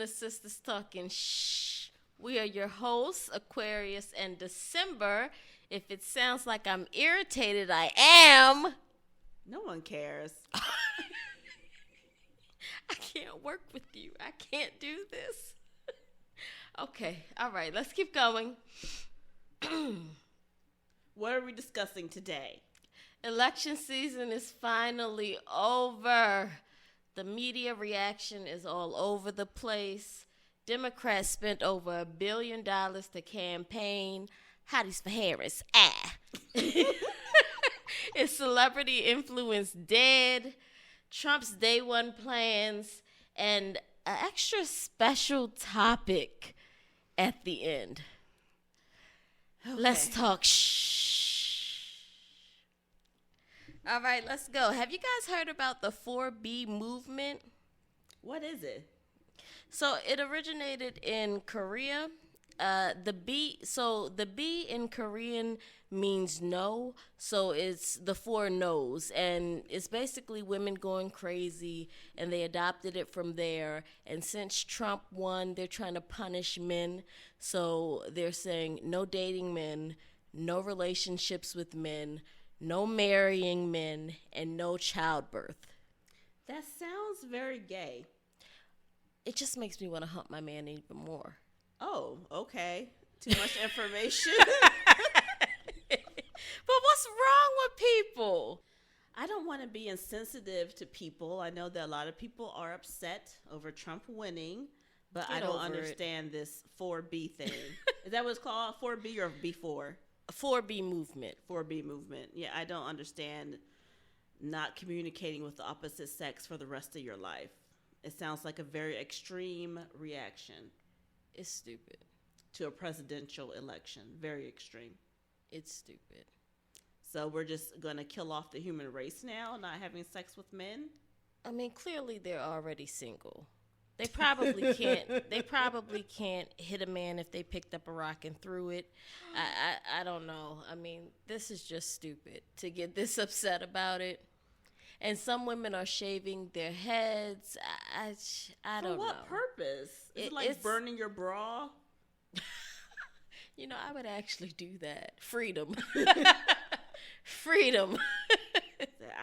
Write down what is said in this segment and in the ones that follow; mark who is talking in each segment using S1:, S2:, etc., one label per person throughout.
S1: to Sisters Talking Shh. We are your hosts, Aquarius and December. If it sounds like I'm irritated, I am.
S2: No one cares.
S1: I can't work with you. I can't do this. Okay, all right, let's keep going.
S2: What are we discussing today?
S1: Election season is finally over. The media reaction is all over the place. Democrats spent over $1 billion to campaign. Hotties for Harris. Is celebrity influence dead? Trump's day one plans. And an extra special topic at the end. Okay. Let's talk All right, let's go. Have you guys heard about the 4B movement?
S2: What is it?
S1: So it originated in Korea. The B in Korean means no. So it's the 4 no's. And it's basically women going crazy. And they adopted it from there. And since Trump won, they're trying to punish men. So they're saying no dating men, no relationships with men, no marrying men, and no childbirth.
S2: That sounds very gay.
S1: It just makes me want to hump my man even more.
S2: Oh, okay. Too much information.
S1: But what's wrong with people?
S2: I don't want to be insensitive to people. I know that a lot of people are upset over Trump winning, but I don't understand this 4B thing. Is that what it's called? 4B or B4?
S1: 4B movement.
S2: 4B movement. Yeah, I don't understand not communicating with the opposite sex for the rest of your life. It sounds like a very extreme reaction.
S1: It's stupid.
S2: To a presidential election. Very extreme.
S1: It's stupid.
S2: So we're just going to kill off the human race now, not having sex with men?
S1: I mean, clearly they're already single. They probably can't. They probably can't hit a man if they picked up a rock and threw it. I don't know. I mean, this is just stupid to get this upset about it. And some women are shaving their heads. I don't know.
S2: For what purpose? Is it like burning your bra?
S1: You know, I would actually do that. Freedom. Freedom.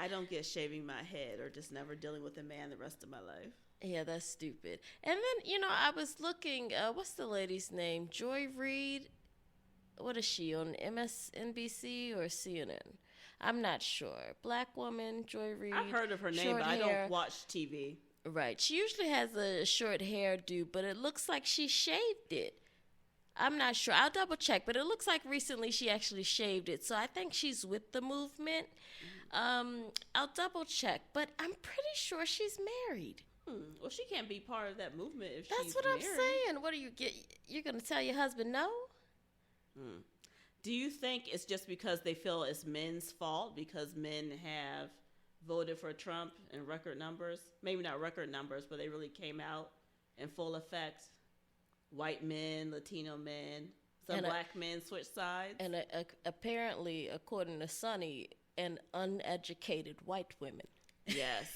S2: I don't get shaving my head or just never dealing with a man the rest of my life.
S1: Yeah, that's stupid. And then, you know, I was looking, what's the lady's name? Joy Reid? What is she, on MSNBC or CNN? I'm not sure. Black woman, Joy Reid.
S2: I've heard of her name, but I don't watch TV.
S1: Right. She usually has a short hairdo, but it looks like she shaved it. I'm not sure. I'll double check, but it looks like recently she actually shaved it. So I think she's with the movement. I'll double check, but I'm pretty sure she's married.
S2: Well, she can't be part of that movement if
S1: That's
S2: she's
S1: what
S2: married.
S1: I'm saying. What do you get? You're going to tell your husband no?
S2: Do you think it's just because they feel it's men's fault because men have voted for Trump in record numbers? Maybe not record numbers, but they really came out in full effect. White men, Latino men, some black men switch sides.
S1: And apparently, according to Sonny, an uneducated white women.
S2: Yes.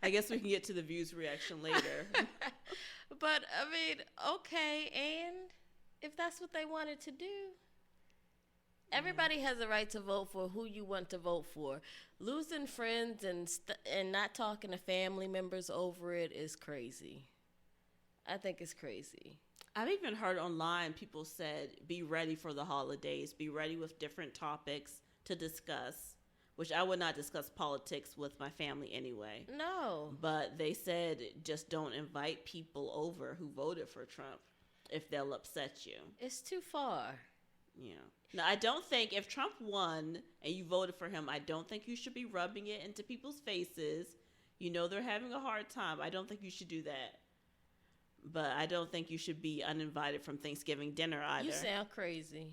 S2: I guess we can get to the views reaction later.
S1: But, I mean, okay, and if that's what they wanted to do, everybody has a right to vote for who you want to vote for. Losing friends and not talking to family members over it is crazy. I think it's crazy.
S2: I've even heard online people said, be ready for the holidays, be ready with different topics to discuss. Which I would not discuss politics with my family anyway.
S1: No.
S2: But they said just don't invite people over who voted for Trump if they'll upset you.
S1: It's too far.
S2: Yeah. Now, I don't think if Trump won and you voted for him, I don't think you should be rubbing it into people's faces. You know they're having a hard time. I don't think you should do that. But I don't think you should be uninvited from Thanksgiving dinner either.
S1: You sound crazy.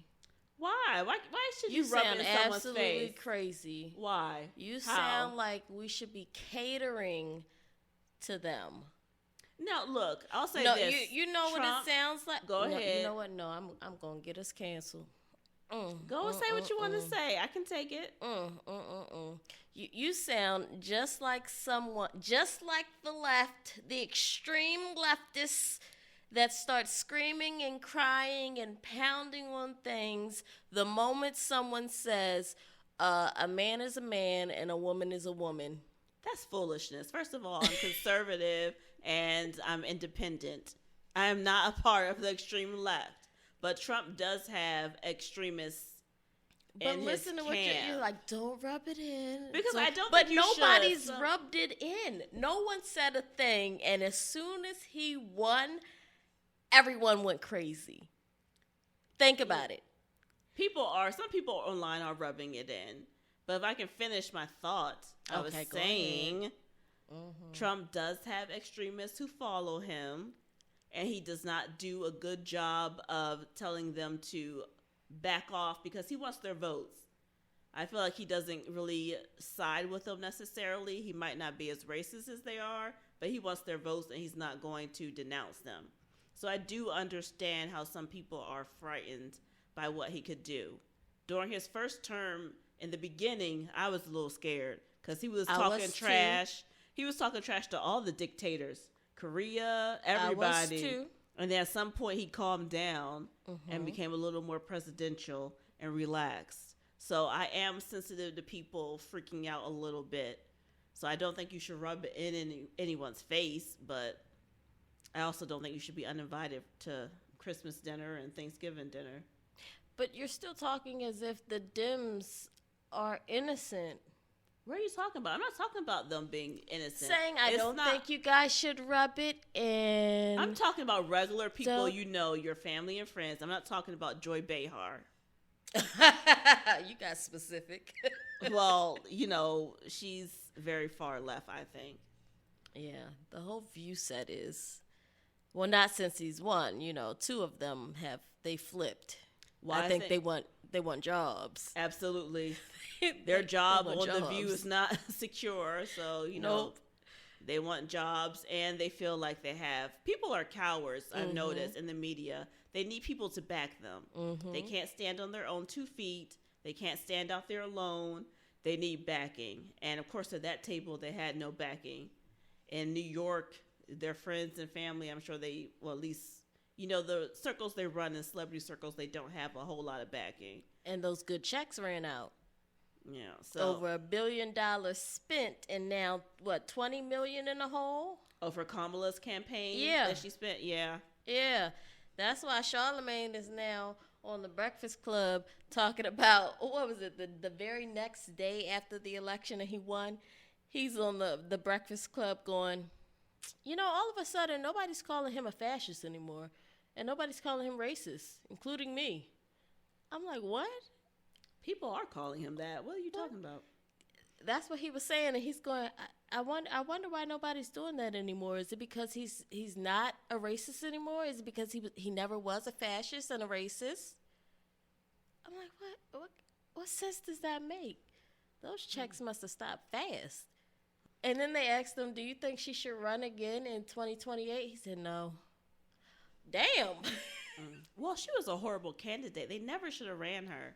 S2: Why? Why should you rub it in someone's face?
S1: You sound absolutely crazy.
S2: Why?
S1: You sound like we should be catering to them.
S2: Now, look, I'll say this.
S1: You know Trump, what it sounds like?
S2: Go ahead.
S1: You know what? No, I'm going to get us canceled.
S2: Go and say what you want to say. I can take it.
S1: You sound just like someone, just like the left, the extreme leftists that start screaming and crying and pounding on things the moment someone says a man is a man and a woman is a woman.
S2: That's foolishness. First of all, I'm conservative and I'm independent. I am not a part of the extreme left. But Trump does have extremists.
S1: But listen to what you're like, don't rub it in.
S2: Because I don't
S1: But
S2: think you
S1: nobody's
S2: should, so.
S1: rubbed it in. No one said a thing. And as soon as he won, everyone went crazy. Think about it.
S2: Some people online are rubbing it in. But if I can finish my thought, I was saying Trump does have extremists who follow him. And he does not do a good job of telling them to back off because he wants their votes. I feel like he doesn't really side with them necessarily. He might not be as racist as they are, but he wants their votes and he's not going to denounce them. So I do understand how some people are frightened by what he could do. During his first term, in the beginning, I was a little scared because he was talking trash. He was talking trash to all the dictators. Korea, everybody.
S1: I was too.
S2: And then at some point he calmed down and became a little more presidential and relaxed. So I am sensitive to people freaking out a little bit. So I don't think you should rub it in anyone's face, but I also don't think you should be uninvited to Christmas dinner and Thanksgiving dinner.
S1: But you're still talking as if the Dems are innocent.
S2: What are you talking about? I'm not talking about them being innocent.
S1: Saying I don't think you guys should rub it in.
S2: I'm talking about regular people, your family and friends. I'm not talking about Joy Behar.
S1: You got specific.
S2: Well, she's very far left, I think.
S1: Yeah, the whole view set is, well, not since he's won. Two of them they flipped. Well, I think they want jobs.
S2: Absolutely. Their job on The View is not secure. So, nope. They want jobs and they feel like people are cowards, I've noticed in the media. They need people to back them. They can't stand on their own 2 feet. They can't stand out there alone. They need backing. And of course, at that table, they had no backing. In New York, their friends and family, I'm sure at least, the circles they run in celebrity circles, they don't have a whole lot of backing.
S1: And those good checks ran out.
S2: Yeah, so
S1: over $1 billion spent, and now $20 million in the hole.
S2: Oh, for Kamala's campaign, that she spent, yeah.
S1: That's why Charlemagne is now on the Breakfast Club talking about what was it? The very next day after the election, and he won. He's on the Breakfast Club going, all of a sudden nobody's calling him a fascist anymore, and nobody's calling him racist, including me. I'm like, what?
S2: People are calling him that. What are you talking about?
S1: That's what he was saying, and he's going, I wonder why nobody's doing that anymore. Is it because he's not a racist anymore? Is it because he never was a fascist and a racist? I'm like, what sense does that make? Those checks must have stopped fast. And then they asked him, do you think she should run again in 2028? He said no. Damn.
S2: Well, she was a horrible candidate. They never should have ran her.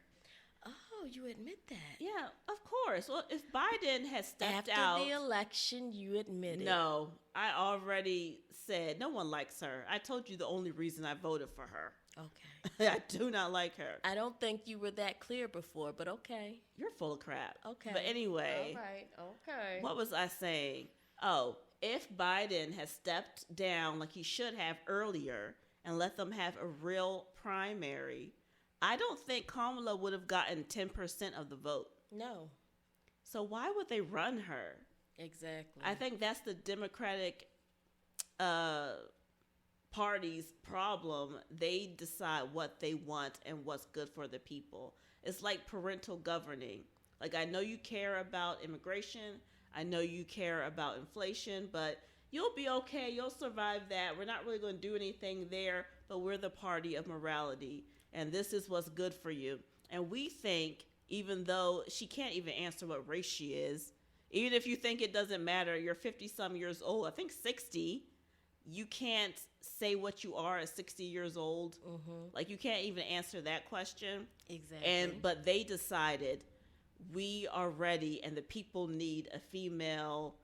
S1: Oh, you admit that?
S2: Yeah, of course. Well, if Biden had stepped out
S1: after the election, you admit it.
S2: No, I already said no one likes her. I told you the only reason I voted for her.
S1: Okay.
S2: I do not like her.
S1: I don't think you were that clear before, but okay.
S2: You're full of crap.
S1: Okay.
S2: But anyway.
S1: All right. Okay.
S2: What was I saying? Oh, if Biden had stepped down like he should have earlier and let them have a real primary, I don't think Kamala would have gotten 10% of the vote.
S1: No.
S2: So why would they run her?
S1: Exactly.
S2: I think that's the Democratic party's problem. They decide what they want and what's good for the people. It's like parental governing. Like, I know you care about immigration. I know you care about inflation, but you'll be okay. You'll survive that. We're not really going to do anything there, but we're the party of morality. And this is what's good for you. And we think, even though she can't even answer what race she is, even if you think it doesn't matter, you're 50-some years old, I think 60, you can't say what you are at 60 years old.
S1: Mm-hmm.
S2: Like, you can't even answer that question.
S1: Exactly.
S2: But they decided we are ready and the people need a female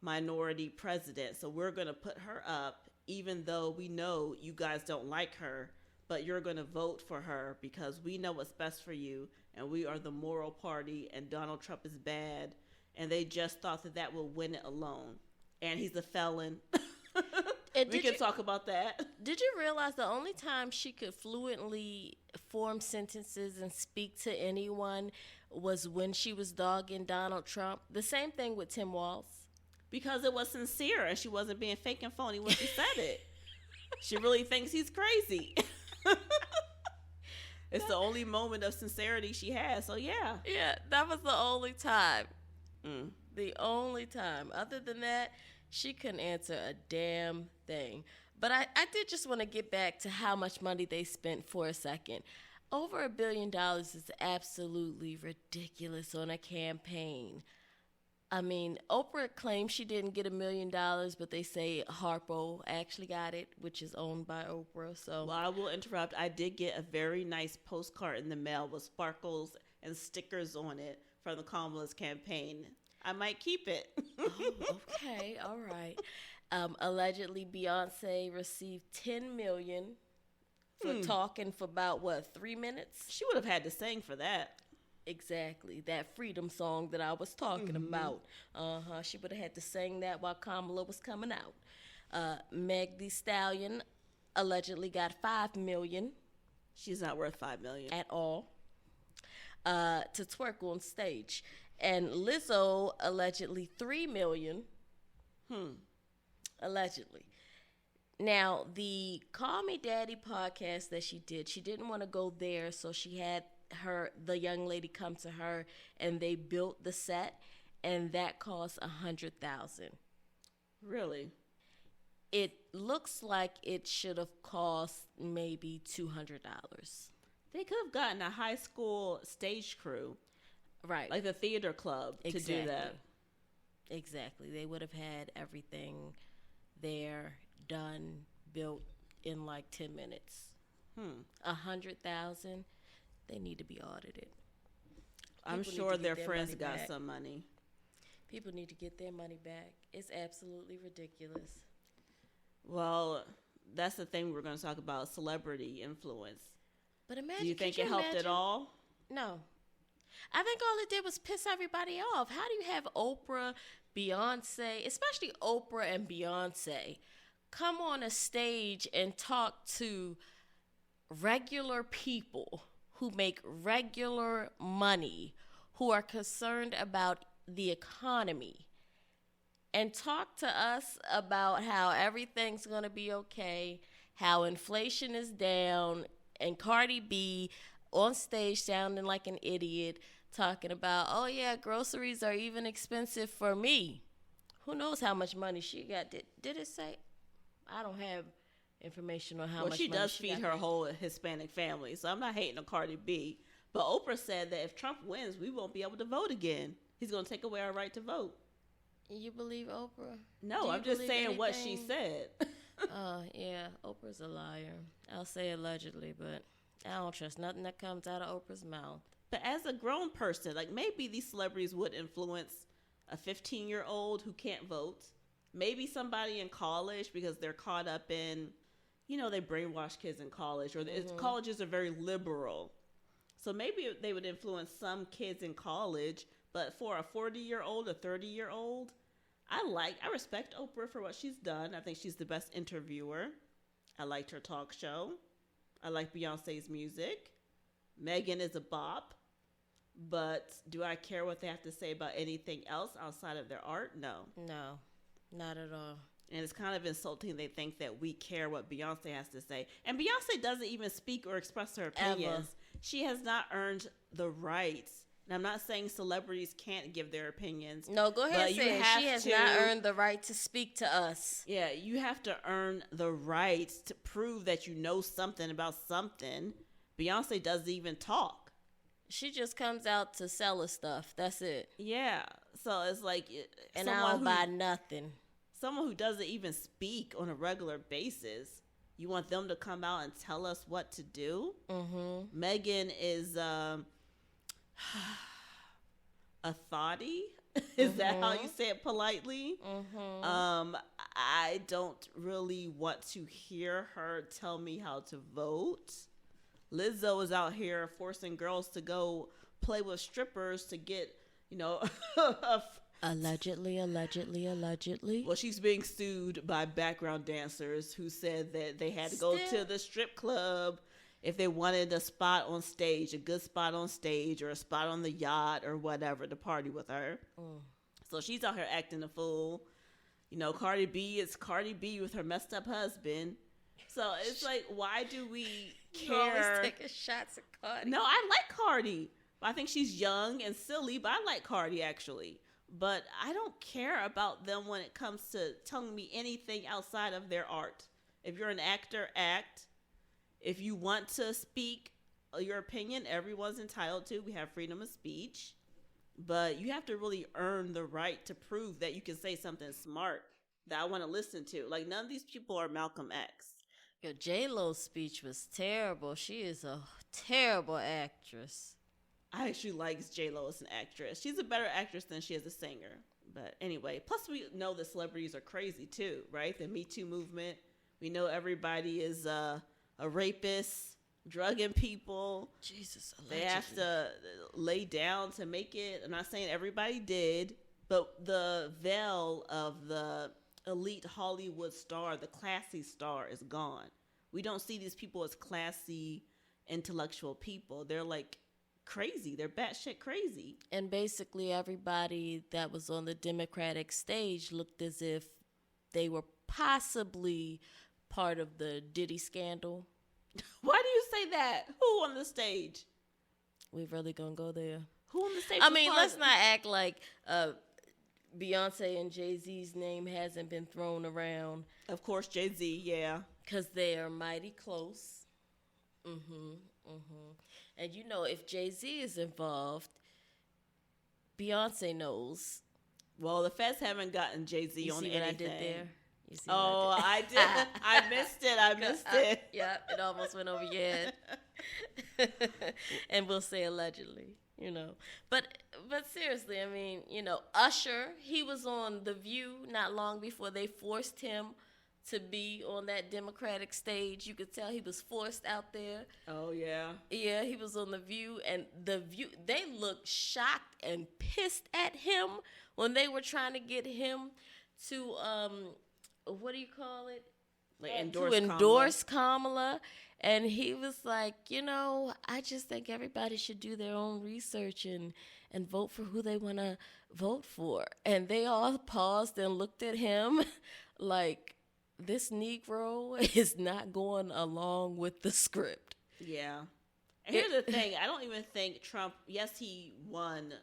S2: minority president. So we're going to put her up, even though we know you guys don't like her, but you're going to vote for her because we know what's best for you. And we are the moral party and Donald Trump is bad. And they just thought that would win it alone. And he's a felon. We can talk about that.
S1: Did you realize the only time she could fluently form sentences and speak to anyone was when she was dogging Donald Trump? The same thing with Tim Walz.
S2: Because it was sincere and she wasn't being fake and phony when she said it. She really thinks he's crazy. It's the only moment of sincerity she has. So, yeah.
S1: Yeah, that was the only time. The only time. Other than that, she couldn't answer a damn thing. But I did just want to get back to how much money they spent for a second. Over $1 billion is absolutely ridiculous on a campaign. I mean, Oprah claims she didn't get $1 million, but they say Harpo actually got it, which is owned by Oprah. So,
S2: well, I will interrupt. I did get a very nice postcard in the mail with sparkles and stickers on it from the Kamala's campaign. I might keep it.
S1: Oh, okay, all right. Allegedly, Beyonce received $10 million for talking for about 3 minutes.
S2: She would have had to sing for that.
S1: Exactly, that freedom song that I was talking about. She would have had to sing that while Kamala was coming out. Meg Thee Stallion allegedly got $5 million.
S2: She's not worth $5 million
S1: at all. To twerk on stage, and Lizzo allegedly $3 million. Allegedly. Now, the Call Me Daddy podcast that she didn't want to go there, so she had the young lady come to her and they built the set, and that cost $100,000.
S2: Really?
S1: It looks like it should have cost maybe $200.
S2: They could have gotten a high school stage crew,
S1: right?
S2: Like the theater club, to do that.
S1: Exactly. They would have had everything there, done, built in like 10 minutes. $100,000. They need to be audited.
S2: I'm sure their friends got some money.
S1: People need to get their money back. It's absolutely ridiculous.
S2: Well, that's the thing we're going to talk about, celebrity influence.
S1: But imagine,
S2: do you think it helped at all?
S1: No. I think all it did was piss everybody off. How do you have Oprah, Beyonce, especially Oprah and Beyonce, come on a stage and talk to regular people who make regular money, who are concerned about the economy, and talk to us about how everything's going to be okay, how inflation is down, and Cardi B on stage sounding like an idiot, talking about, oh yeah, groceries are even expensive for me. Who knows how much money she got? Did it say? I don't have information on how much money she
S2: does feed her whole Hispanic family, so I'm not hating on Cardi B. But Oprah said that if Trump wins, we won't be able to vote again. He's going to take away our right to vote.
S1: You believe Oprah?
S2: No, I'm just saying what she said.
S1: Yeah, Oprah's a liar. I'll say allegedly, but I don't trust nothing that comes out of Oprah's mouth.
S2: But as a grown person, like, maybe these celebrities would influence a 15-year-old who can't vote. Maybe somebody in college, because they're caught up in, they brainwash kids in college, or colleges are very liberal. So maybe they would influence some kids in college, but for a 40-year-old, a 30-year-old, I respect Oprah for what she's done. I think she's the best interviewer. I liked her talk show. I like Beyonce's music. Megan is a bop. But do I care what they have to say about anything else outside of their art? No.
S1: No, not at all.
S2: And it's kind of insulting they think that we care what Beyonce has to say. And Beyonce doesn't even speak or express her opinions. Ever. She has not earned the right. And I'm not saying celebrities can't give their opinions.
S1: No, go ahead and say it. She has not earned the right to speak to us.
S2: Yeah, you have to earn the right to prove that you know something about something. Beyonce doesn't even talk.
S1: She just comes out to sell us stuff. That's it.
S2: Yeah. So it's like...
S1: And I don't buy nothing.
S2: someone who doesn't even speak on a regular basis. You want them to come out and tell us what to do? Mm-hmm. Megan is a thotty. Is that how you say it politely? Mm-hmm. I don't really want to hear her tell me how to vote. Lizzo is out here forcing girls to go play with strippers to get,
S1: Allegedly.
S2: Well, she's being sued by background dancers who said that they had to go to the strip club if they wanted a spot on stage, a good spot on stage, or a spot on the yacht or whatever to party with her. So she's out here acting a fool. Cardi B is Cardi B with her messed up husband. So it's like, why do we care?
S1: You're always taking shots at Cardi.
S2: No, I like Cardi. I think she's young and silly, but I like Cardi actually. But I don't care about them when it comes to telling me anything outside of their art. If you're an actor, act. If you want to speak your opinion, everyone's entitled to. We have freedom of speech. But you have to really earn the right to prove that you can say something smart that I want to listen to. Like, none of these people are Malcolm X.
S1: Yo, J-Lo's speech was terrible. She is a terrible actress.
S2: I actually like J-Lo as an actress. She's a better actress than she is a singer. But anyway, plus we know that celebrities are crazy too, right? The Me Too movement. We know everybody is a rapist, drugging people.
S1: Jesus, allegedly.
S2: They have to lay down to make it. I'm not saying everybody did, but the veil of the elite Hollywood star, the classy star, is gone. We don't see these people as classy, intellectual people. They're like crazy. They're batshit crazy.
S1: And basically everybody that was on the Democratic stage looked as if they were possibly part of the Diddy scandal.
S2: Why do you say that? Who on the stage?
S1: We really gonna go there?
S2: Who on the stage?
S1: I mean, let's not act like Beyonce and Jay-Z's name hasn't been thrown around.
S2: Of course, Jay-Z, yeah.
S1: Because they are mighty close. And if Jay-Z is involved, Beyonce knows.
S2: Well, the feds haven't gotten Jay-Z on anything.
S1: You see what I did there?
S2: I did. I missed it.
S1: Yeah, it almost went over your head. And we'll say allegedly, But seriously, I mean, Usher, he was on The View not long before they forced him to be on that Democratic stage. You could tell he was forced out there.
S2: Oh, yeah.
S1: Yeah, he was on The View, and The View, they looked shocked and pissed at him when they were trying to get him to, what do you call it?
S2: Like
S1: endorse Kamala. And he was like, I just think everybody should do their own research and vote for who they want to vote for. And they all paused and looked at him like, this Negro is not going along with the script.
S2: Yeah. And here's the thing. I don't even think Trump, yes, he won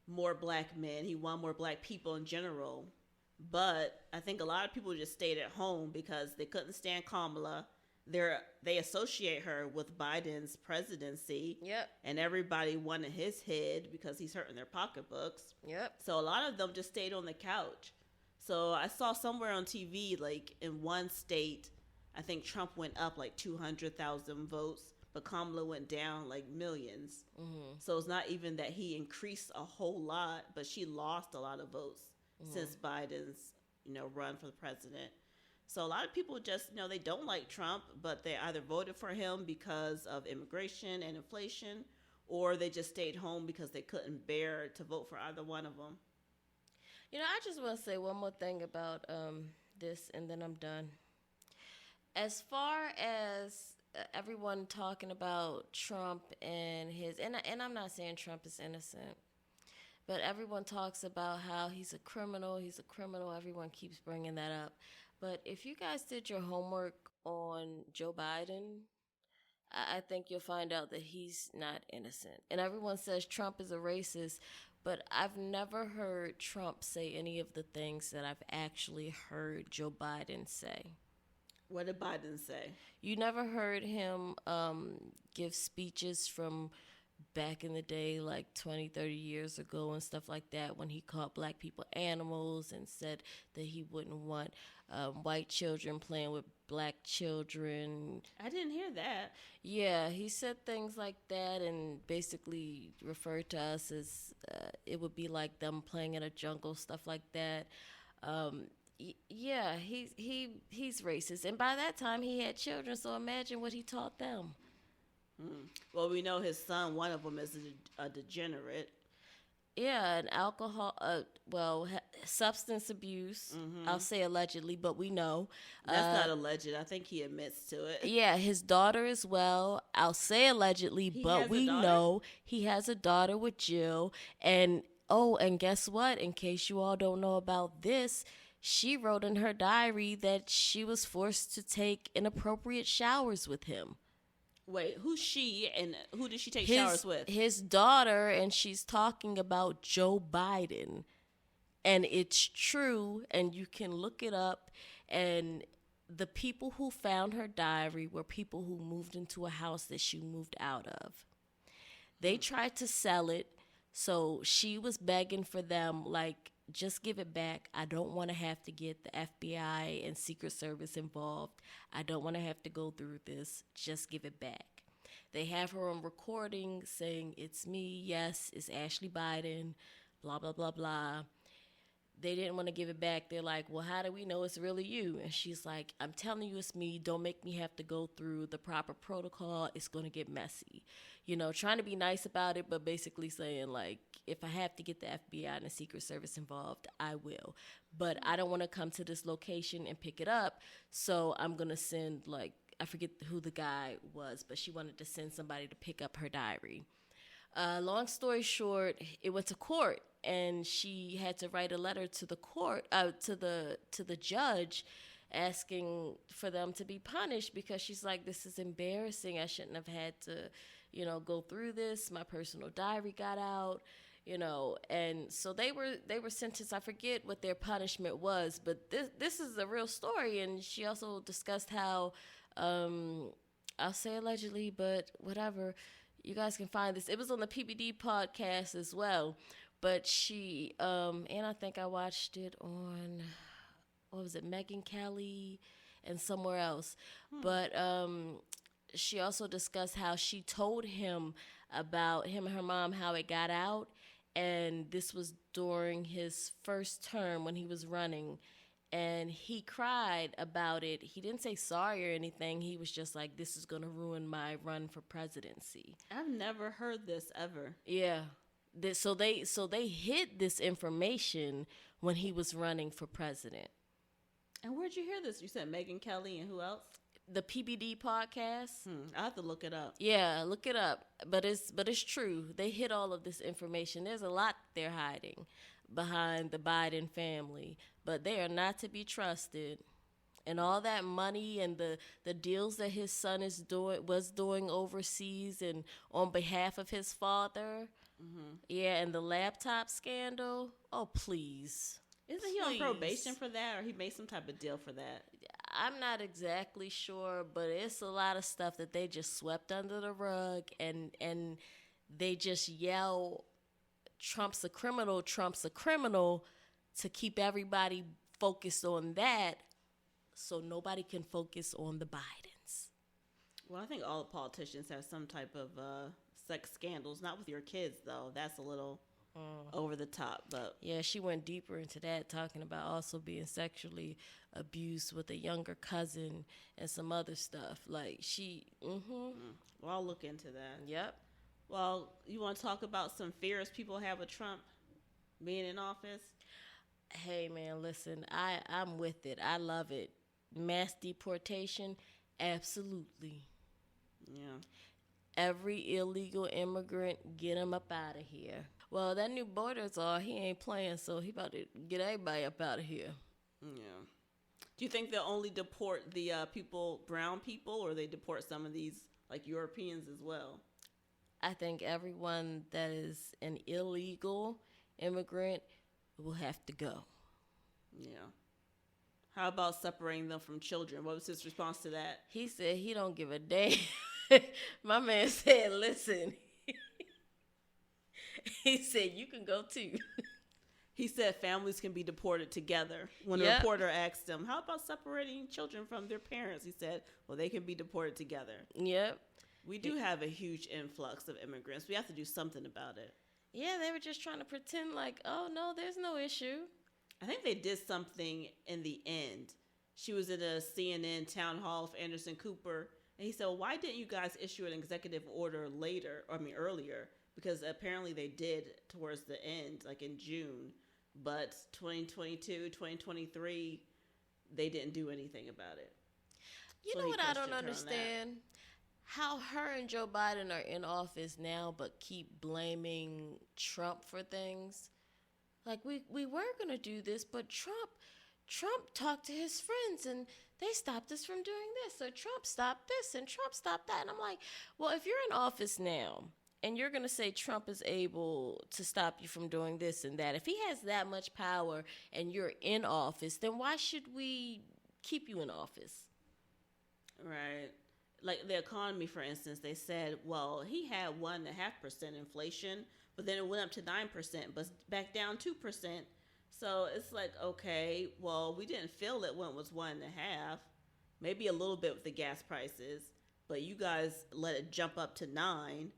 S2: more black men. He won more black people in general. But I think a lot of people just stayed at home because they couldn't stand Kamala. They associate her with Biden's presidency.
S1: Yep.
S2: And everybody wanted his head because he's hurting their pocketbooks.
S1: Yep.
S2: So a lot of them just stayed on the couch. So I saw somewhere on TV, like in one state, I think Trump went up like 200,000 votes, but Kamala went down like millions. So it's not even that he increased a whole lot, but she lost a lot of votes since Biden's, run for the president. So a lot of people just, they don't like Trump, but they either voted for him because of immigration and inflation, or they just stayed home because they couldn't bear to vote for either one of them.
S1: I just want to say one more thing about this, and then I'm done. As far as everyone talking about Trump and and I'm not saying Trump is innocent, but everyone talks about how he's a criminal. Everyone keeps bringing that up. But if you guys did your homework on Joe Biden, I think you'll find out that he's not innocent. And everyone says Trump is a racist, but I've never heard Trump say any of the things that I've actually heard Joe Biden say.
S2: What did Biden say?
S1: You never heard him give speeches from back in the day, like 20, 30 years ago and stuff like that, when he called black people animals and said that he wouldn't want white children playing with black children.
S2: I didn't hear that.
S1: Yeah, he said things like that and basically referred to us as it would be like them playing in a jungle, stuff like that. Yeah, he's racist, and by that time he had children. So imagine what he taught them.
S2: Well, we know his son. One of them is a degenerate.
S1: Yeah, and alcohol. Substance abuse. I'll say allegedly, but we know
S2: That's not alleged. I think he admits to it.
S1: Yeah, his daughter as well. I'll say allegedly, but we know he has a daughter with Jill. And and guess what? In case you all don't know about this, she wrote in her diary that she was forced to take inappropriate showers with him.
S2: Wait, who's she and who did she take showers with?
S1: His daughter, and she's talking about Joe Biden. And it's true, and you can look it up. And the people who found her diary were people who moved into a house that she moved out of. They tried to sell it, so she was begging for them, like, just give it back. I don't want to have to get the FBI and Secret Service involved. I don't want to have to go through this. Just give it back. They have her on recording saying, it's me, yes, it's Ashley Biden, blah, blah, blah, blah. They didn't want to give it back. They're like, well, how do we know it's really you? And she's like, I'm telling you it's me. Don't make me have to go through the proper protocol. It's going to get messy. Trying to be nice about it, but basically saying, like, if I have to get the FBI and the Secret Service involved, I will. But I don't want to come to this location and pick it up, so I'm going to send, like, I forget who the guy was, but she wanted to send somebody to pick up her diary. Long story short, it went to court, and she had to write a letter to the court, to the judge, asking for them to be punished because she's like, this is embarrassing. I shouldn't have had to, go through this. My personal diary got out, and so they were sentenced. I forget what their punishment was, but this is a real story. And she also discussed how, I'll say allegedly, but whatever. You guys can find this. It was on the PBD podcast as well. But she, and I think I watched it on, what was it, Megyn Kelly and somewhere else. But she also discussed how she told him about him and her mom, how it got out. And this was during his first term when he was running. And he cried about it. He didn't say sorry or anything. He was just like, this is going to ruin my run for presidency.
S2: I've never heard this ever.
S1: Yeah. So they hid this information when he was running for president.
S2: And where'd you hear this? You said Megyn Kelly and who else?
S1: The PBD podcast.
S2: I have to look it up.
S1: Yeah, look it up. But it's true. They hid all of this information. There's a lot they're hiding behind the Biden family, but they are not to be trusted. And all that money and the deals that his son was doing overseas and on behalf of his father. Yeah, and the laptop scandal. Oh, please.
S2: Isn't he on probation for that, or he made some type of deal for that?
S1: I'm not exactly sure, but it's a lot of stuff that they just swept under the rug, and they just yell, Trump's a criminal, Trump's a criminal, to keep everybody focused on that so nobody can focus on the Bidens.
S2: Well, I think all the politicians have some type of sex scandals. Not with your kids, though. That's a little over the top. But
S1: yeah, she went deeper into that, talking about also being sexually abused with a younger cousin and some other stuff. Like, she... Well,
S2: I'll look into that.
S1: Yep.
S2: Well, you want to talk about some fears people have with Trump being in office?
S1: Hey, man, listen, I'm with it. I love it. Mass deportation, absolutely.
S2: Yeah.
S1: Every illegal immigrant, get him up out of here. Well, that new border's all, he ain't playing, so he about to get everybody up out of here.
S2: Yeah. Do you think they'll only deport the brown people, or they deport some of these, like, Europeans as well?
S1: I think everyone that is an illegal immigrant will have to go.
S2: Yeah. How about separating them from children? What was his response to that?
S1: He said he don't give a damn. My man said, listen, He said, you can go too.
S2: He said families can be deported together. When the
S1: Yep.
S2: reporter asked him, how about separating children from their parents? He said, well, they can be deported together.
S1: Yep.
S2: We do have a huge influx of immigrants. We have to do something about it.
S1: Yeah, they were just trying to pretend like, oh, no, there's no issue.
S2: I think they did something in the end. She was in a CNN town hall of Anderson Cooper, and he said, well, why didn't you guys issue an executive order earlier? Because apparently they did towards the end, like in June. But 2022, 2023, they didn't do anything about it.
S1: You
S2: So
S1: know
S2: he
S1: what I don't
S2: questioned her on that.
S1: understand? How her and Joe Biden are in office now but keep blaming Trump for things. Like, we were going to do this, but Trump talked to his friends and they stopped us from doing this. So Trump stopped this and Trump stopped that. And I'm like, well, if you're in office now and you're going to say Trump is able to stop you from doing this and that, if he has that much power and you're in office, then why should we keep you in office?
S2: Right. Like the economy, for instance, they said, well, he had 1.5% inflation, but then it went up to 9%, but back down 2%. So it's like, okay, well, we didn't feel it when it was 1.5, maybe a little bit with the gas prices, but you guys let it jump up to 9,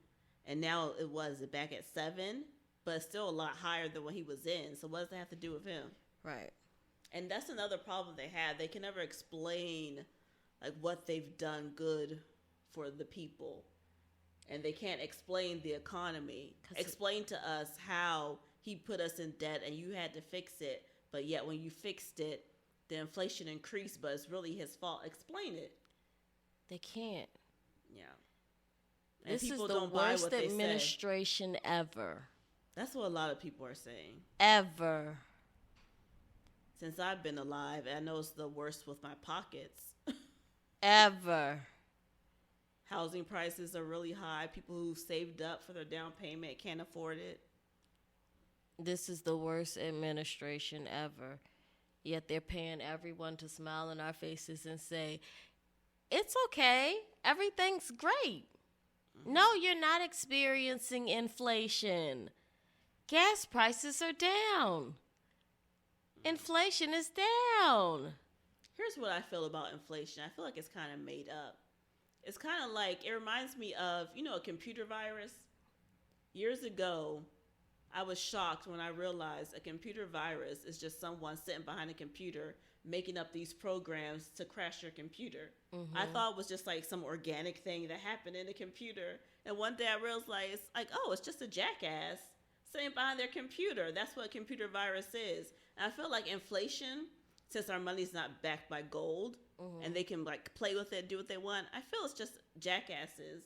S2: and now it was back at 7, but it's still a lot higher than what he was in. So what does that have to do with him?
S1: Right.
S2: And that's another problem they have. They can never explain like what they've done good for the people, and they can't explain the economy. Explain to us how he put us in debt and you had to fix it, but yet when you fixed it, the inflation increased, but it's really his fault. Explain it.
S1: They can't.
S2: Yeah. And
S1: This is
S2: people
S1: the
S2: don't buy
S1: worst
S2: what they say.
S1: administration ever.
S2: That's what a lot of people are saying.
S1: Ever.
S2: Since I've been alive, I know it's the worst with my pockets.
S1: Ever.
S2: Housing prices are really high. People who saved up for their down payment can't afford it.
S1: This is the worst administration ever. Yet they're paying everyone to smile in our faces and say, it's okay. Everything's great. Mm-hmm. No, you're not experiencing inflation. Gas prices are down. Inflation is down.
S2: Here's what I feel about inflation. I feel like it's kind of made up. It's kind of like, it reminds me of, a computer virus. Years ago, I was shocked when I realized a computer virus is just someone sitting behind a computer making up these programs to crash your computer. Mm-hmm. I thought it was just like some organic thing that happened in a computer. And one day I realized, it's just a jackass sitting behind their computer. That's what a computer virus is. And I feel like inflation, since our money's not backed by gold, mm-hmm. and they can play with it, do what they want, I feel it's just jackasses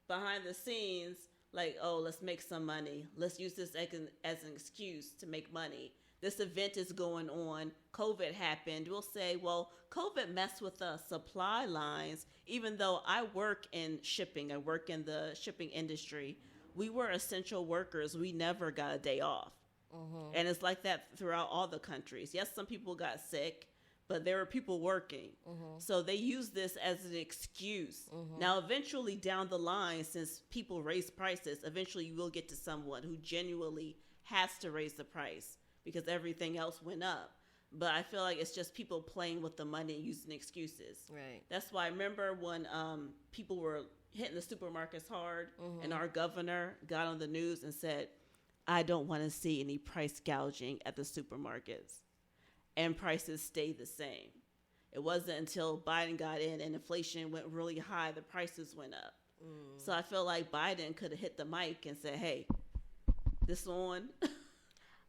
S2: behind the scenes. Let's make some money. Let's use this as an excuse to make money. This event is going on. COVID happened. We'll say, well, COVID messed with the supply lines. Even though I work in shipping, I work in the shipping industry, we were essential workers. We never got a day off. Mm-hmm. And it's like that throughout all the countries. Yes, some people got sick, but there were people working. Mm-hmm. So they use this as an excuse. Mm-hmm. Now, eventually down the line, since people raise prices, eventually you will get to someone who genuinely has to raise the price because everything else went up. But I feel like it's just people playing with the money and using excuses.
S1: Right.
S2: That's why I remember when people were hitting the supermarkets hard, mm-hmm. and our governor got on the news and said, I don't want to see any price gouging at the supermarkets. And prices stayed the same. It wasn't until Biden got in and inflation went really high, the prices went up. Mm. So I feel like Biden could have hit the mic and said, hey, this on,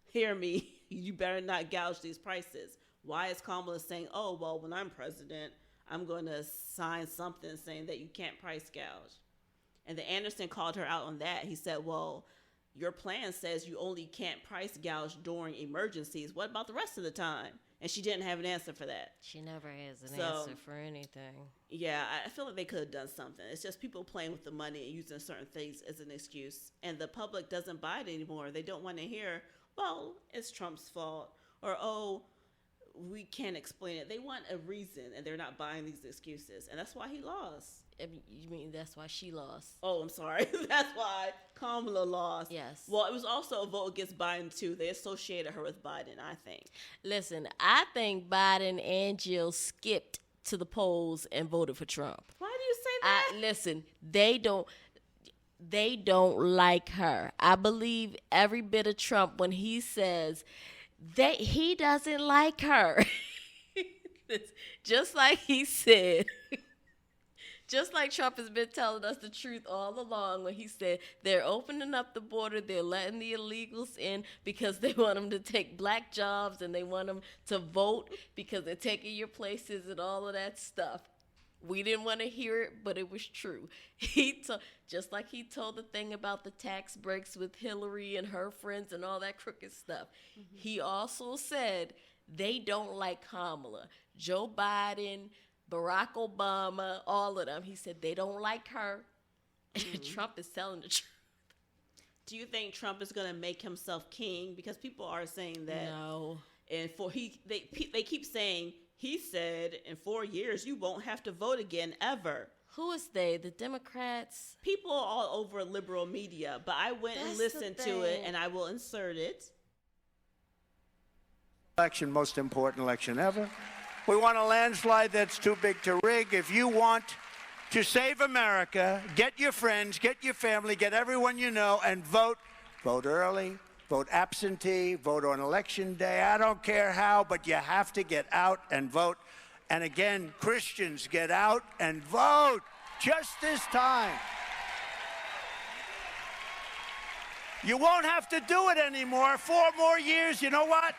S2: hear me, you better not gouge these prices. Why is Kamala saying, oh, well, when I'm president, I'm going to sign something saying that you can't price gouge? And the Anderson called her out on that. He said, well, your plan says you only can't price gouge during emergencies. What about the rest of the time? And she didn't have an answer for that.
S1: She never has an answer for anything.
S2: Yeah, I feel like they could have done something. It's just people playing with the money and using certain things as an excuse. And the public doesn't buy it anymore. They don't want to hear, well, it's Trump's fault. Or, oh, we can't explain it. They want a reason, and they're not buying these excuses. And that's why he lost.
S1: You mean that's why she lost?
S2: Oh, I'm sorry. That's why Kamala lost.
S1: Yes.
S2: Well, it was also a vote against Biden, too. They associated her with Biden, I think.
S1: Listen, I think Biden and Jill skipped to the polls and voted for Trump.
S2: Why do you say that?
S1: Listen, they don't like her. I believe every bit of Trump when he says that he doesn't like her. Just like he said. Just like Trump has been telling us the truth all along when he said they're opening up the border, they're letting the illegals in because they want them to take black jobs and they want them to vote because they're taking your places and all of that stuff. We didn't want to hear it, but it was true. Just like he told the thing about the tax breaks with Hillary and her friends and all that crooked stuff. Mm-hmm. He also said they don't like Kamala. Joe Biden, Barack Obama, all of them. He said they don't like her. Mm-hmm. Trump is telling the truth.
S2: Do you think Trump is going to make himself king? Because people are saying that.
S1: No.
S2: And they keep saying, he said in 4 years you won't have to vote again ever.
S1: Who is they? The Democrats?
S2: People all over liberal media. But I went and listened to it, and I will insert it.
S3: Election, most important election ever. We want a landslide that's too big to rig. If you want to save America, get your friends, get your family, get everyone you know, and vote. Vote early, vote absentee, vote on election day. I don't care how, but you have to get out and vote. And again, Christians, get out and vote just this time. You won't have to do it anymore. 4 more years, you know what?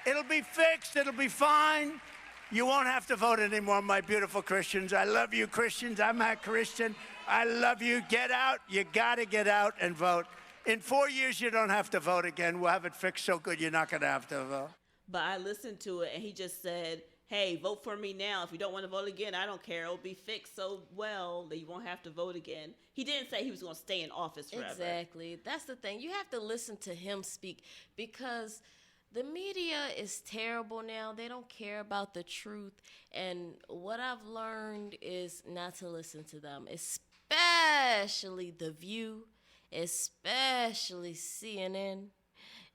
S3: It'll be fixed. It'll be fine. You won't have to vote anymore, my beautiful Christians. I love you, Christians. I'm a Christian. I love you. Get out. You got to get out and vote. In 4 years, you don't have to vote again. We'll have it fixed so good you're not going to have to vote.
S2: But I listened to it, and he just said, hey, vote for me now. If you don't want to vote again, I don't care. It'll be fixed so well that you won't have to vote again. He didn't say he was going to stay in office forever.
S1: Exactly. That's the thing. You have to listen to him speak because the media is terrible now. They don't care about the truth. And what I've learned is not to listen to them, especially The View, especially CNN,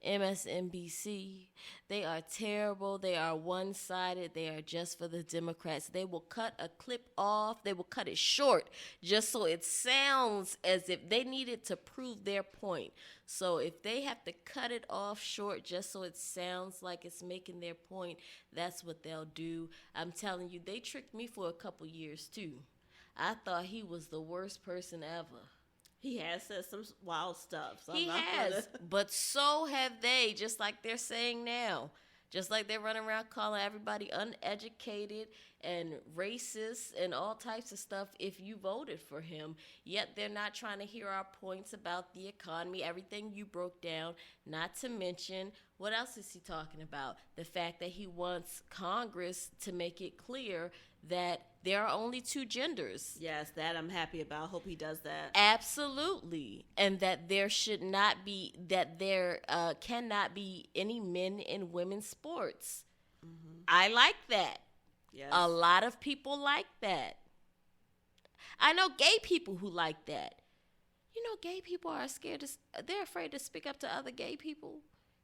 S1: MSNBC. They are terrible. They are one-sided. They are just for the Democrats. They will cut a clip off. They will cut it short just so it sounds as if they needed to prove their point. So if they have to cut it off short just so it sounds like it's making their point, that's what they'll do. I'm telling you, they tricked me for a couple years too. I thought he was the worst person ever.
S2: He has said some wild stuff. So
S1: he has, but so have they, just like they're saying now. Just like they're running around calling everybody uneducated and racist and all types of stuff if you voted for him. Yet they're not trying to hear our points about the economy, everything you broke down, not to mention, what else is he talking about? The fact that he wants Congress to make it clear that there are only 2 genders.
S2: Yes, that I'm happy about. Hope he does that.
S1: Absolutely. And that there cannot be any men in women's sports. Mm-hmm. I like that. Yes. A lot of people like that. I know gay people who like that. You know, gay people are scared. They're afraid to speak up to other gay people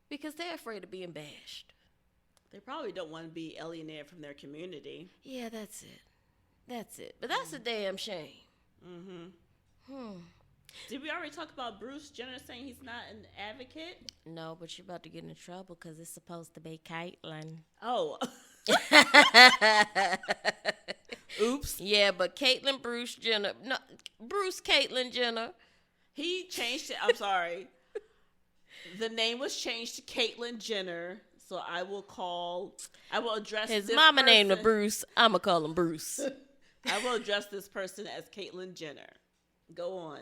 S1: because they're afraid of being bashed.
S2: They probably don't want to be alienated from their community.
S1: Yeah, that's it. But that's a damn shame.
S2: Mm-hmm. Did we already talk about Bruce Jenner saying he's not an advocate?
S1: No, but you're about to get in trouble because it's supposed to be Caitlyn.
S2: Oh. Oops.
S1: Yeah, but Caitlyn Jenner.
S2: He changed it. I'm sorry. The name was changed to Caitlyn Jenner. So I will address
S1: his
S2: this
S1: mama
S2: person.
S1: named him Bruce. I'm going to call him Bruce.
S2: I will address this person as Caitlyn Jenner. Go on.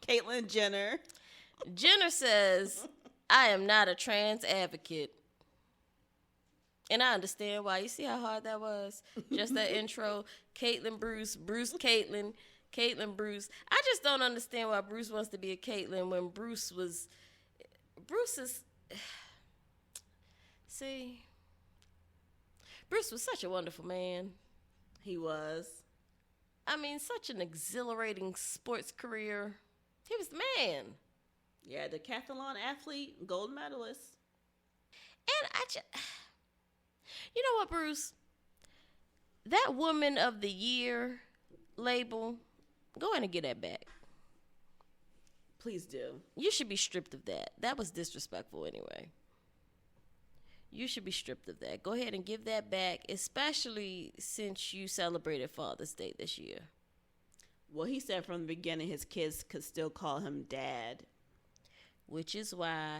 S2: Caitlyn Jenner.
S1: Jenner says, I am not a trans advocate. And I understand why. You see how hard that was? Just that intro. Caitlyn Bruce, Caitlyn. Caitlyn Bruce. I just don't understand why Bruce wants to be a Caitlyn when Bruce is see, Bruce was such a wonderful man.
S2: He was.
S1: I mean, such an exhilarating sports career. He was the man.
S2: Yeah, decathlon athlete, gold medalist.
S1: And you know what, Bruce? That Woman of the Year label, go ahead and get that back.
S2: Please do.
S1: You should be stripped of that. That was disrespectful anyway. You should be stripped of that. Go ahead and give that back, especially since you celebrated Father's Day this year.
S2: Well, he said from the beginning his kids could still call him dad.
S1: Which is why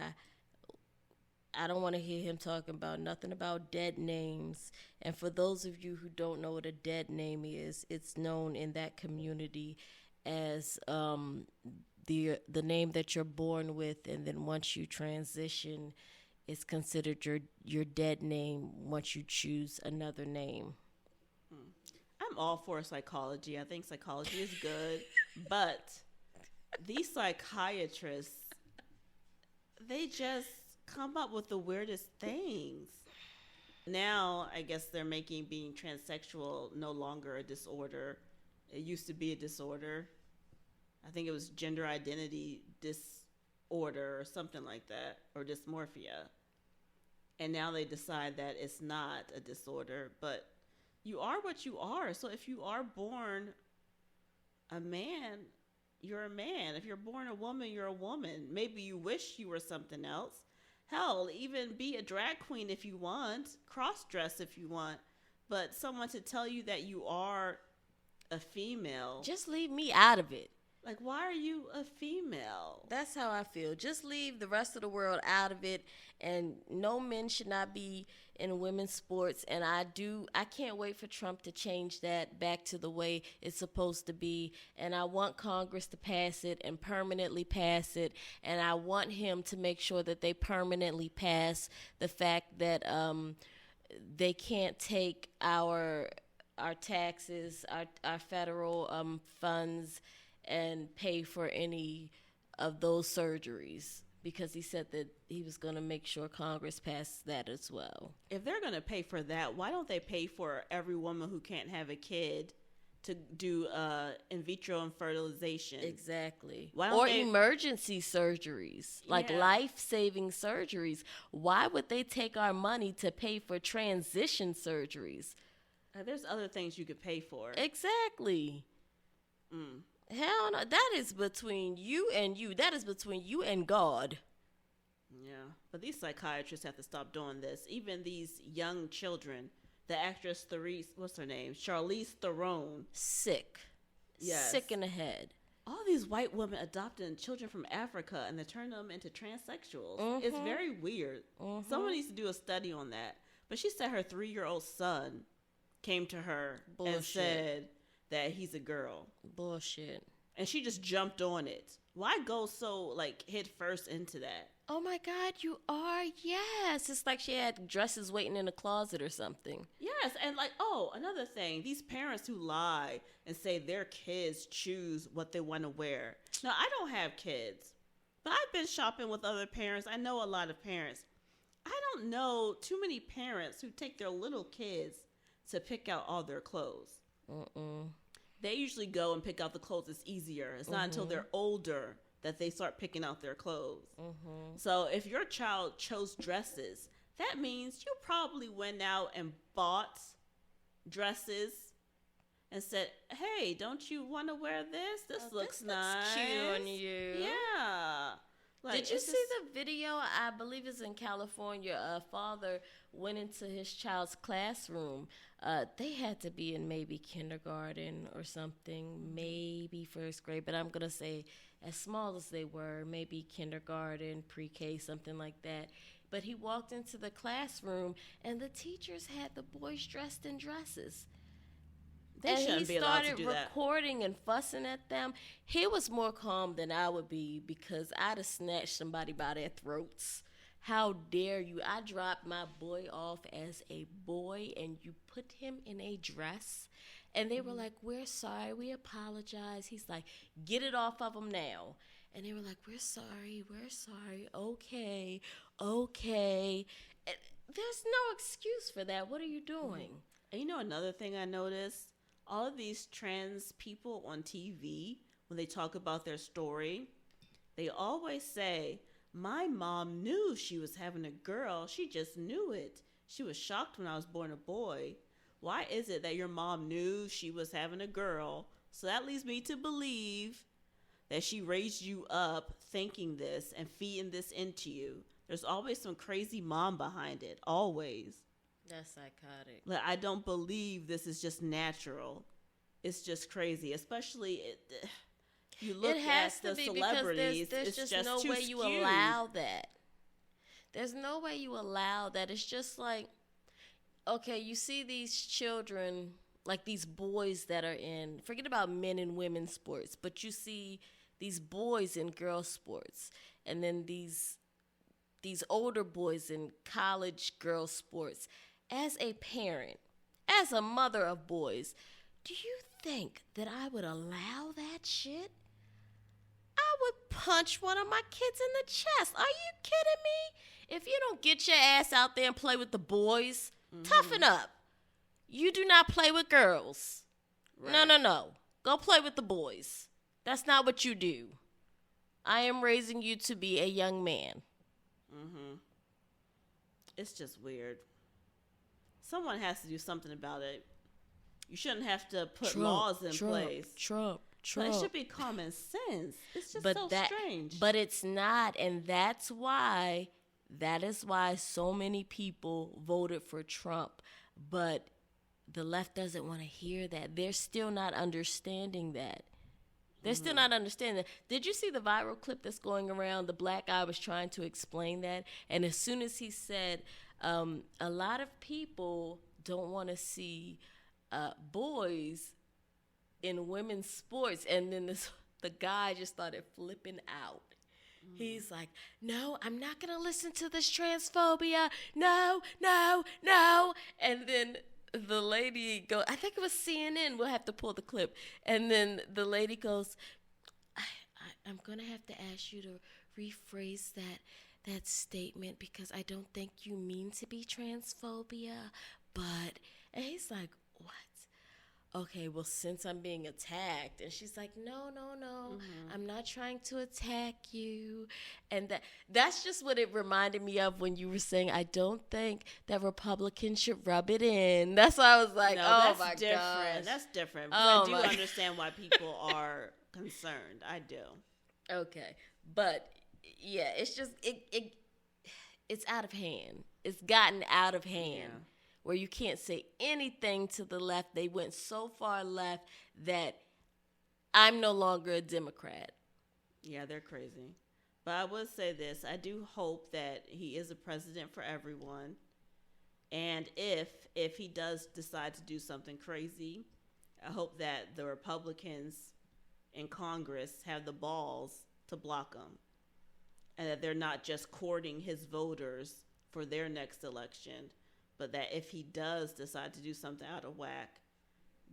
S1: I don't want to hear him talking about nothing about dead names. And for those of you who don't know what a dead name is, it's known in that community as the name that you're born with, and then once you transition, it's considered your dead name once you choose another name.
S2: I'm all for psychology. I think psychology is good, but these psychiatrists, they just come up with the weirdest things. Now, I guess they're making being transsexual no longer a disorder. It used to be a disorder. I think it was gender identity disorder or something like that, or dysmorphia. And now they decide that it's not a disorder, but you are what you are. So if you are born a man, you're a man. If you're born a woman, you're a woman. Maybe you wish you were something else. Hell, even be a drag queen if you want, cross-dress if you want. But someone to tell you that you are a female.
S1: Just leave me out of it.
S2: Like, why are you a female?
S1: That's how I feel. Just leave the rest of the world out of it. And no men should not be in women's sports. And I can't wait for Trump to change that back to the way it's supposed to be. And I want Congress to pass it and permanently pass it. And I want him to make sure that they permanently pass the fact that they can't take our taxes, our federal funds, and pay for any of those surgeries, because he said that he was going to make sure Congress passed that as well.
S2: If they're going to pay for that, why don't they pay for every woman who can't have a kid to do in vitro fertilization?
S1: Exactly.
S2: Or
S1: emergency surgeries, like life-saving surgeries. Why would they take our money to pay for transition surgeries?
S2: There's other things you could pay for.
S1: Exactly. Hell no, that is between you and you. That is between you and God.
S2: Yeah, but these psychiatrists have to stop doing this. Even these young children, the actress what's her name? Charlize Theron.
S1: Sick. Yes. Sick in the head.
S2: All these white women adopting children from Africa and they turn them into transsexuals. Mm-hmm. It's very weird. Mm-hmm. Someone needs to do a study on that. But she said her 3-year-old son came to her and said that he's a girl.
S1: Bullshit.
S2: And she just jumped on it. Why go so, head first into that?
S1: Oh, my God, you are? Yes. It's like she had dresses waiting in a closet or something.
S2: Yes, and another thing. These parents who lie and say their kids choose what they want to wear. Now, I don't have kids, but I've been shopping with other parents. I know a lot of parents. I don't know too many parents who take their little kids to pick out all their clothes. They usually go and pick out the clothes. It's easier. It's not until they're older that they start picking out their clothes. So if your child chose dresses, that means you probably went out and bought dresses and said, hey, don't you want to wear this? This looks nice.
S1: Cute on you.
S2: Yeah.
S1: Did you see the video? I believe it's in California. A father went into his child's classroom. They had to be in maybe kindergarten or something, maybe first grade, but I'm going to say as small as they were, maybe kindergarten, pre-K, something like that. But he walked into the classroom, and the teachers had the boys dressed in dresses.
S2: They shouldn't be allowed to do that. And he started
S1: recording and fussing at them. He was more calm than I would be, because I'd have snatched somebody by their throats. How dare you? I dropped my boy off as a boy, and you put him in a dress. And they were like, we're sorry, we apologize. He's like, get it off of him now. And they were like, we're sorry, okay. And There's no excuse for that. What are you doing?
S2: And you know another thing I noticed? All of these trans people on TV, when they talk about their story, they always say, my mom knew she was having a girl. She just knew it. She was shocked when I was born a boy. Why is it that your mom knew she was having a girl? So that leads me to believe that she raised you up thinking this and feeding this into you. There's always some crazy mom behind it. Always.
S1: That's psychotic.
S2: Like, I don't believe this is just natural. It's just crazy. Especially, you look at the celebrities.
S1: There's just no way you allow that. There's no way you allow that. It's just like, okay, you see these children, like these boys that are in, forget about men and women sports, but you see these boys in girl sports, and then these older boys in college girl sports. As a parent, as a mother of boys, do you think that I would allow that shit? I would punch one of my kids in the chest. Are you kidding me? If you don't get your ass out there and play with the boys, toughen up. You do not play with girls. Right. No. Go play with the boys. That's not what you do. I am raising you to be a young man.
S2: It's just weird. Someone has to do something about it. You shouldn't have to put laws in place. Trump. But it should be common sense. It's just strange.
S1: But it's not, and that is why so many people voted for Trump. But the left doesn't want to hear that. They're still not understanding that. They're still not understanding that. Did you see the viral clip that's going around? The black guy was trying to explain that. And as soon as he said, a lot of people don't want to see boys in women's sports. And then the guy just started flipping out. He's like, no, I'm not going to listen to this transphobia. No. And then the lady goes, I think it was CNN. We'll have to pull the clip. And then the lady goes, I'm going to have to ask you to rephrase that statement because I don't think you mean to be transphobia. But, and he's like, what? Okay, well, since I'm being attacked. And she's like, no, I'm not trying to attack you. And that's just what it reminded me of when you were saying, I don't think that Republicans should rub it in. That's why I was like, oh, my gosh.
S2: That's different. But I do understand why people are concerned. I do.
S1: Okay. But, yeah, it's just, it's out of hand. It's gotten out of hand. Yeah. Where you can't say anything to the left. They went so far left that I'm no longer a Democrat.
S2: Yeah, they're crazy. But I would say this. I do hope that he is a president for everyone. And if he does decide to do something crazy, I hope that the Republicans in Congress have the balls to block him. And that they're not just courting his voters for their next election. But that if he does decide to do something out of whack,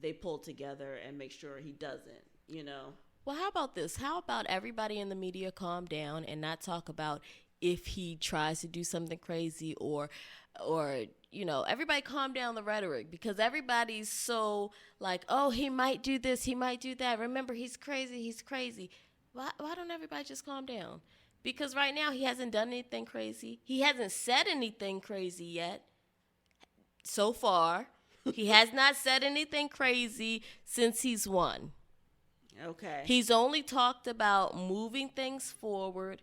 S2: they pull together and make sure he doesn't, you know?
S1: Well, how about this? How about everybody in the media calm down and not talk about if he tries to do something crazy or you know, everybody calm down the rhetoric because everybody's so like, oh, he might do this, he might do that. Remember, he's crazy. Why don't everybody just calm down? Because right now he hasn't done anything crazy. He hasn't said anything crazy yet. So far, he has not said anything crazy since he's won.
S2: Okay.
S1: He's only talked about moving things forward.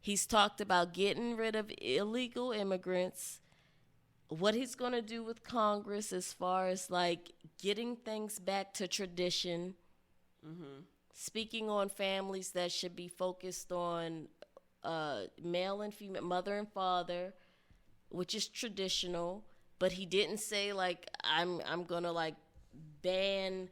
S1: He's talked about getting rid of illegal immigrants, what he's going to do with Congress as far as like getting things back to tradition, speaking on families that should be focused on male and female, mother and father, which is traditional. But he didn't say, like, I'm going to, like, ban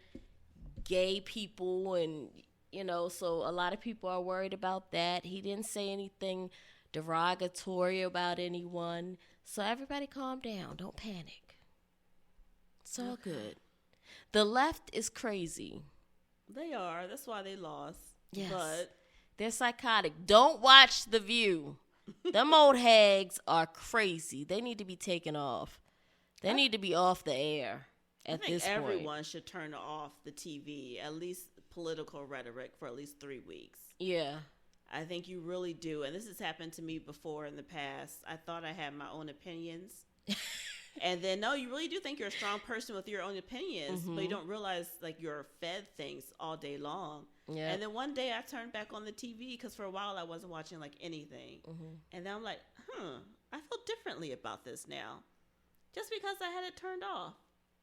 S1: gay people and, you know, so a lot of people are worried about that. He didn't say anything derogatory about anyone. So everybody calm down. Don't panic. It's all good. The left is crazy.
S2: They are. That's why they lost.
S1: Yes.
S2: But
S1: they're psychotic. Don't watch The View. Them old hags are crazy. They need to be taken off. They need to be off the air at this point.
S2: I think everyone should turn off the TV, at least political rhetoric, for at least 3 weeks.
S1: Yeah.
S2: I think you really do. And this has happened to me before in the past. I thought I had my own opinions. And then, no, you really do think you're a strong person with your own opinions, but you don't realize, like, you're fed things all day long. Yeah. And then one day I turned back on the TV because for a while I wasn't watching, like, anything. And then I'm like, I feel differently about this now. Just because I had it turned off.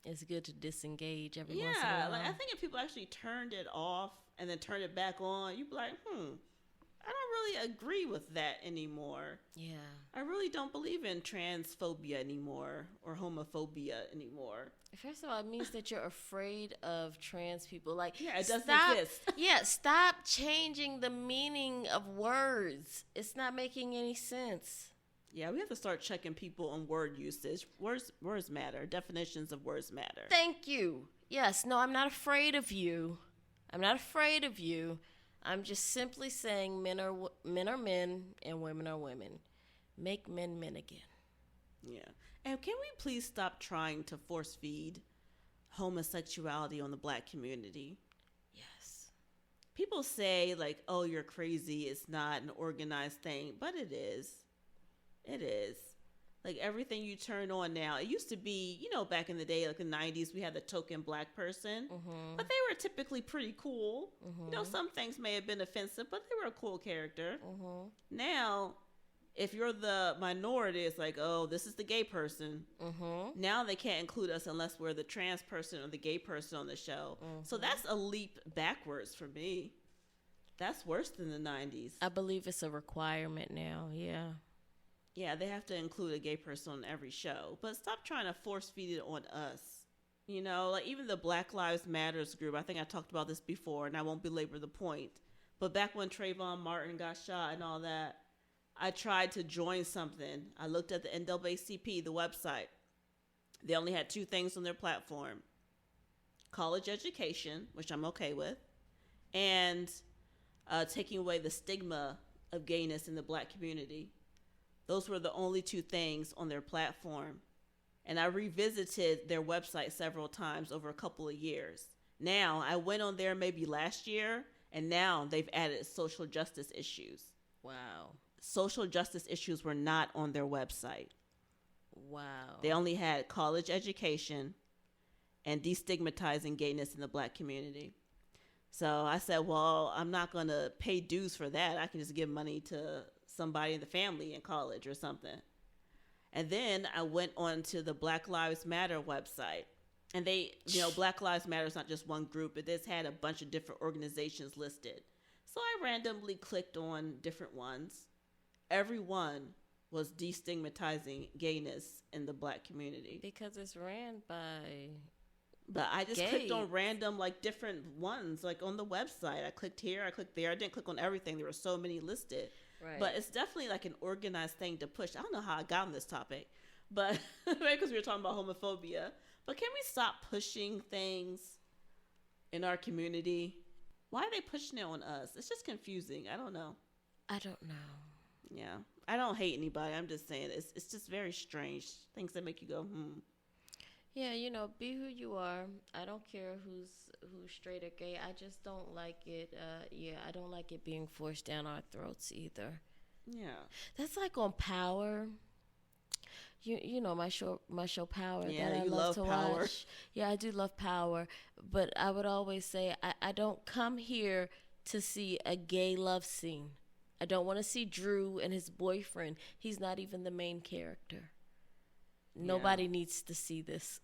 S1: It's good to disengage every once in a while.
S2: Yeah, like, I think if people actually turned it off and then turned it back on, you'd be like, I don't really agree with that anymore. Yeah. I really don't believe in transphobia anymore or homophobia anymore.
S1: First of all, it means that you're afraid of trans people. Like,
S2: yeah, it doesn't exist.
S1: Yeah, stop changing the meaning of words. It's not making any sense.
S2: Yeah, we have to start checking people on word usage. Words matter. Definitions of words matter.
S1: Thank you. Yes, no, I'm not afraid of you. I'm not afraid of you. I'm just simply saying men are men and women are women. Make men men again.
S2: Yeah. And can we please stop trying to force feed homosexuality on the black community?
S1: Yes.
S2: People say, like, oh, you're crazy. It's not an organized thing. But it is. It is. Like, everything you turn on now, it used to be, back in the day, like the 90s, we had the token black person, but they were typically pretty cool. Some things may have been offensive, but they were a cool character. Now, if you're the minority, it's like, oh, this is the gay person. Now they can't include us unless we're the trans person or the gay person on the show. So that's a leap backwards for me. That's worse than the 90s.
S1: I believe it's a requirement now, yeah.
S2: Yeah, they have to include a gay person on every show. But stop trying to force feed it on us. Like even the Black Lives Matters group, I think I talked about this before, and I won't belabor the point. But back when Trayvon Martin got shot and all that, I tried to join something. I looked at the NAACP, the website. They only had 2 things on their platform. College education, which I'm okay with, and taking away the stigma of gayness in the black community. Those were the only 2 things on their platform. And I revisited their website several times over a couple of years. Now, I went on there maybe last year, and now they've added social justice issues.
S1: Wow.
S2: Social justice issues were not on their website.
S1: Wow.
S2: They only had college education and destigmatizing gayness in the black community. So I said, well, I'm not going to pay dues for that. I can just give money to somebody in the family in college or something. And then I went on to the Black Lives Matter website. And they, Black Lives Matter is not just one group. It just had a bunch of different organizations listed. So I randomly clicked on different ones. Every one was destigmatizing gayness in the black community.
S1: Because it's ran by
S2: But I just clicked on random, like, different ones, like, on the website. I clicked here, I clicked there. I didn't click on everything. There were so many listed. Right. But it's definitely, like, an organized thing to push. I don't know how I got on this topic, but maybe because we were talking about homophobia. But can we stop pushing things in our community? Why are they pushing it on us? It's just confusing. I don't know.
S1: I don't know.
S2: Yeah. I don't hate anybody. I'm just saying it's just very strange. Things that make you go,
S1: Yeah, be who you are. I don't care who's straight or gay. I just don't like it. I don't like it being forced down our throats either.
S2: Yeah.
S1: That's like on Power. My show Power.
S2: Yeah,
S1: that I
S2: you love
S1: to
S2: Power.
S1: Watch. Yeah, I do love Power. But I would always say I don't come here to see a gay love scene. I don't want to see Drew and his boyfriend. He's not even the main character. Nobody needs to see this.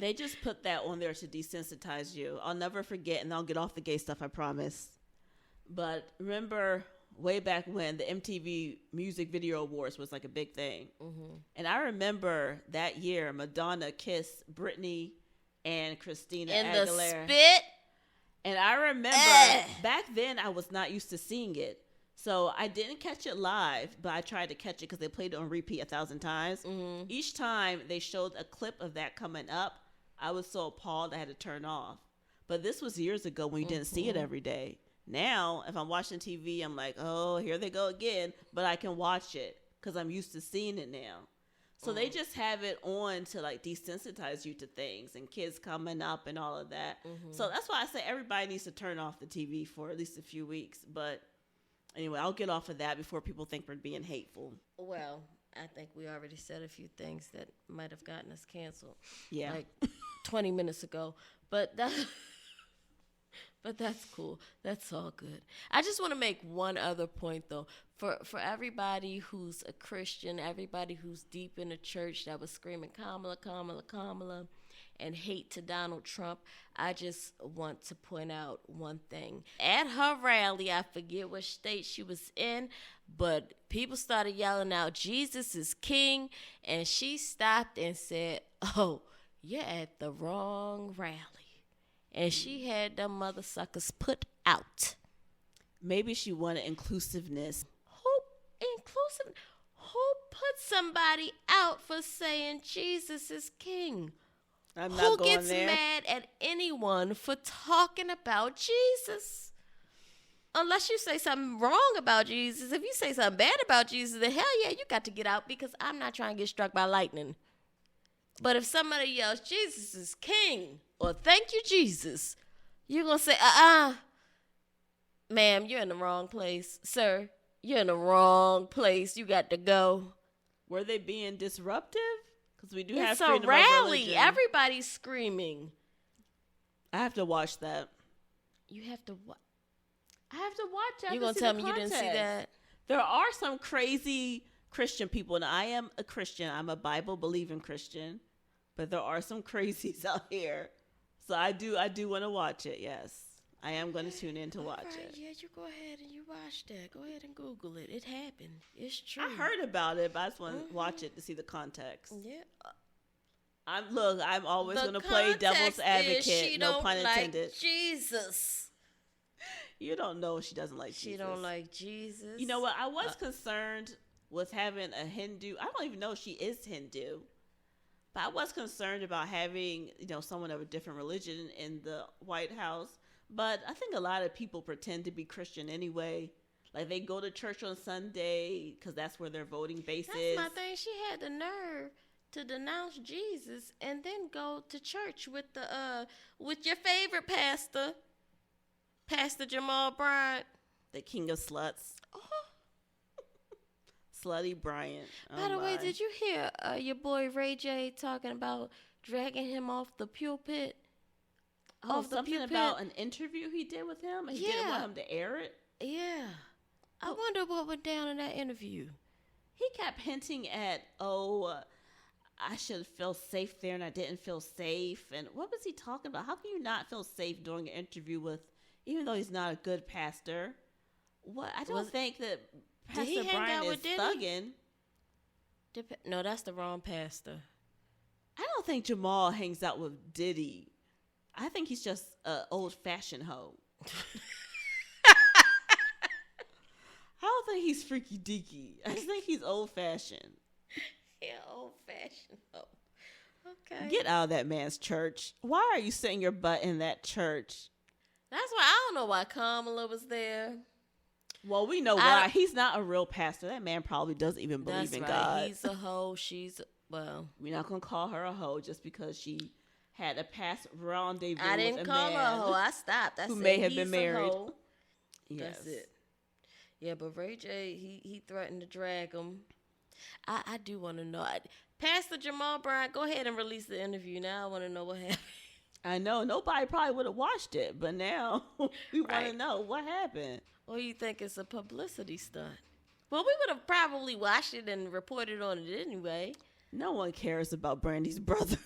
S2: They just put that on there to desensitize you. I'll never forget, and I'll get off the gay stuff, I promise. But remember way back when the MTV Music Video Awards was like a big thing. Mm-hmm. And I remember that year Madonna kissed Britney and Christina Aguilera.
S1: The spit.
S2: And I remember back then I was not used to seeing it. So I didn't catch it live, but I tried to catch it because they played it on repeat 1,000 times. Mm-hmm. Each time they showed a clip of that coming up, I was so appalled I had to turn off. But this was years ago when you didn't see it every day. Now, if I'm watching TV, I'm like, oh, here they go again. But I can watch it because I'm used to seeing it now. So they just have it on to like desensitize you to things and kids coming up and all of that. So that's why I say everybody needs to turn off the TV for at least a few weeks. But anyway, I'll get off of that before people think we're being hateful.
S1: Well, I think we already said a few things that might have gotten us canceled.
S2: Yeah.
S1: Like 20 minutes ago. But that's cool. That's all good. I just want to make one other point, though. For everybody who's a Christian, everybody who's deep in the church that was screaming, Kamala, Kamala, Kamala, and hate to Donald Trump, I just want to point out one thing. At her rally, I forget what state she was in, but people started yelling out, Jesus is king, and she stopped and said, oh, you're at the wrong rally. And she had them mother suckers put out.
S2: Maybe she wanted inclusiveness.
S1: Who put somebody out for saying Jesus is king?
S2: I'm not
S1: Who
S2: going
S1: gets
S2: there.
S1: mad at anyone for talking about Jesus? Unless you say something wrong about Jesus. If you say something bad about Jesus, then hell yeah, you got to get out because I'm not trying to get struck by lightning. But if somebody yells, Jesus is king, or thank you, Jesus, you're going to say, ma'am, you're in the wrong place. Sir, you're in the wrong place. You got to go.
S2: Were they being disruptive? Because we do have
S1: It's a
S2: freedom of
S1: rally.
S2: religion.
S1: Everybody's screaming.
S2: I have to watch that.
S1: You have to watch.
S2: I have to watch it.
S1: You going to tell me you didn't see that?
S2: There are some crazy Christian people, and I am a Christian. I'm a Bible-believing Christian. But there are some crazies out here. So I do want to watch it, yes. I am going to tune in to watch it.
S1: Yeah, you go ahead and you watch that. Go ahead and Google it. It happened. It's true.
S2: I heard about it, but I just want to watch it to see the context.
S1: Yeah.
S2: I'm always
S1: The
S2: going to play devil's
S1: context is
S2: advocate.
S1: she
S2: No
S1: don't
S2: pun intended.
S1: like Jesus.
S2: You don't know she doesn't like
S1: She
S2: Jesus.
S1: don't like Jesus.
S2: You know what? I was concerned with having a Hindu. I don't even know if she is Hindu. But I was concerned about having, someone of a different religion in the White House. But I think a lot of people pretend to be Christian anyway. Like they go to church on Sunday because that's where their voting base is.
S1: That's my thing. She had the nerve to denounce Jesus and then go to church with with your favorite pastor, Pastor Jamal Bryant.
S2: The king of sluts.
S1: Oh.
S2: Slutty Bryant.
S1: By the way, did you hear your boy Ray J talking about dragging him off the pulpit?
S2: Something about an interview he did with him? He didn't want him to air it?
S1: Yeah. I wonder what went down in that interview.
S2: He kept hinting at, I should feel safe there and I didn't feel safe. And what was he talking about? How can you not feel safe during an interview with, even though he's not a good pastor? What? I don't think that Pastor Brian is thugging.
S1: No, that's the wrong pastor.
S2: I don't think Jamal hangs out with Diddy. I think he's just an old-fashioned hoe. I don't think he's freaky deaky. I just think he's old-fashioned.
S1: Yeah, old-fashioned hoe. Okay.
S2: Get out of that man's church. Why are you sitting your butt in that church?
S1: That's why I don't know why Kamala was there.
S2: Well, we know why. He's not a real pastor. That man probably doesn't even believe in God.
S1: He's a hoe. We're
S2: not going to call her a hoe just because she had a past rendezvous
S1: I didn't
S2: with a
S1: call
S2: man
S1: her a hoe. I stopped.
S2: who may have been married.
S1: Yes. That's it. Yeah, but Ray J, he threatened to drag him. I do want to know. Pastor Jamal Bryant, go ahead and release the interview. Now I want to know what happened.
S2: I know. Nobody probably would have watched it, but now we want to know what happened.
S1: Or you think it's a publicity stunt? Well, we would have probably watched it and reported on it anyway.
S2: No one cares about Brandy's brother.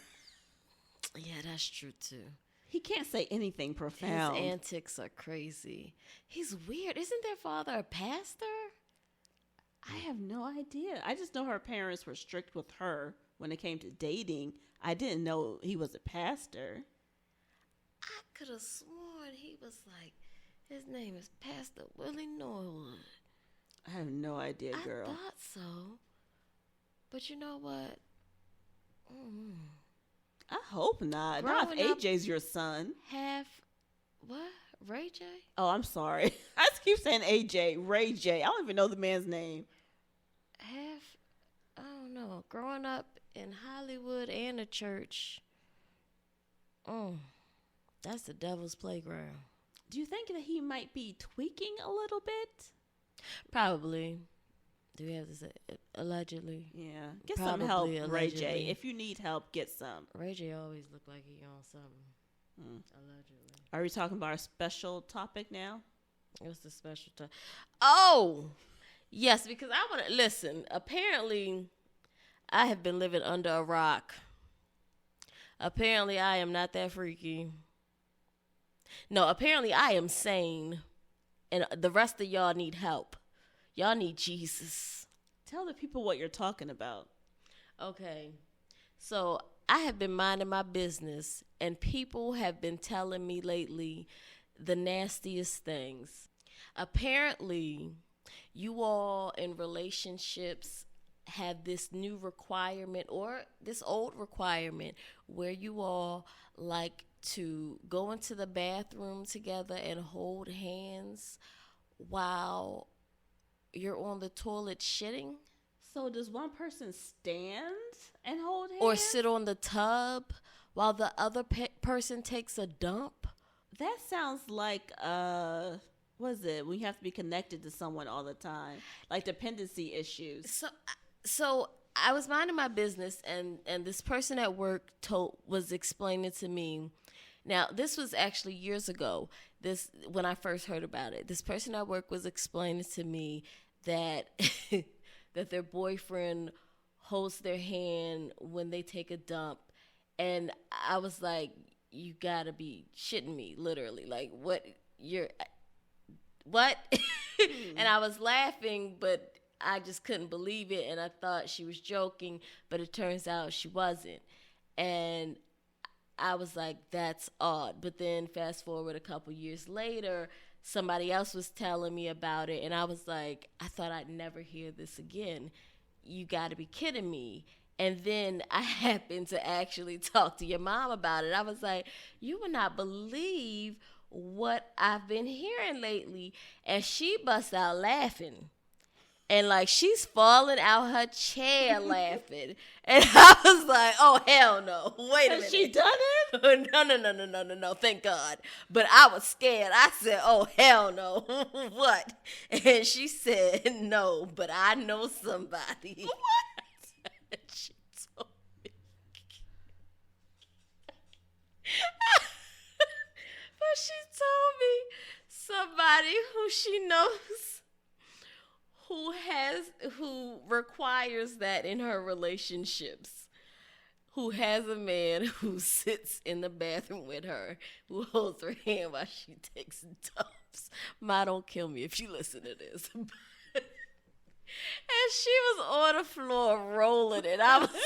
S1: Yeah, that's true, too.
S2: He can't say anything profound.
S1: His antics are crazy. He's weird. Isn't their father a pastor?
S2: I have no idea. I just know her parents were strict with her when it came to dating. I didn't know he was a pastor.
S1: I could have sworn he was like, his name is Pastor Willie Norwood.
S2: I have no idea, girl.
S1: I thought so. But you know what?
S2: I hope not.
S1: Growing
S2: not if AJ's your son.
S1: What? Ray J?
S2: Oh, I'm sorry. I just keep saying AJ. Ray J. I don't even know the man's name.
S1: I don't know. Growing up in Hollywood and a church, that's the devil's playground.
S2: Do you think that he might be tweaking a little bit?
S1: Probably. Do we have to say allegedly?
S2: Yeah. Get
S1: Probably
S2: some help,
S1: allegedly.
S2: Ray J. If you need help, get some.
S1: Ray J always looked like he on something. Allegedly.
S2: Are we talking about our special topic now?
S1: What's the special topic? Oh, yes, because I want to listen. Apparently, I have been living under a rock. Apparently, I am not that freaky. No, apparently, I am sane. And the rest of y'all need help. Y'all need Jesus.
S2: Tell the people what you're talking about.
S1: Okay. So, I have been minding my business, and people have been telling me lately the nastiest things. Apparently, you all in relationships have this new requirement or this old requirement where you all like to go into the bathroom together and hold hands while you're on the toilet shitting.
S2: So does one person stand and hold hands?
S1: Or sit on the tub while the other person takes a dump?
S2: That sounds like, what is it? When you have to be connected to someone all the time. Like dependency issues.
S1: So I was minding my business, and this person at work was explaining to me. Now, this was actually years ago, when I first heard about it. This person at work was explaining to me that that their boyfriend holds their hand when they take a dump. And I was like, you gotta be shitting me, literally. Like, what? And I was laughing, but I just couldn't believe it. And I thought she was joking, but it turns out she wasn't. And I was like, that's odd. But then fast forward a couple years later, somebody else was telling me about it, and I was like, I thought I'd never hear this again. You got to be kidding me. And then I happened to actually talk to your mom about it. I was like, you would not believe what I've been hearing lately. And she busts out laughing. And, like, she's falling out her chair laughing. And I was like, oh, hell no. Wait a minute.
S2: Has she done it?
S1: No. Thank God. But I was scared. I said, oh, hell no. What? And she said, no, but I know somebody.
S2: What?
S1: She told me. But she told me somebody who she knows who requires that in her relationships, who has a man who sits in the bathroom with her, who holds her hand while she takes dumps. Ma, don't kill me if you listen to this. And she was on the floor rolling, and I was like,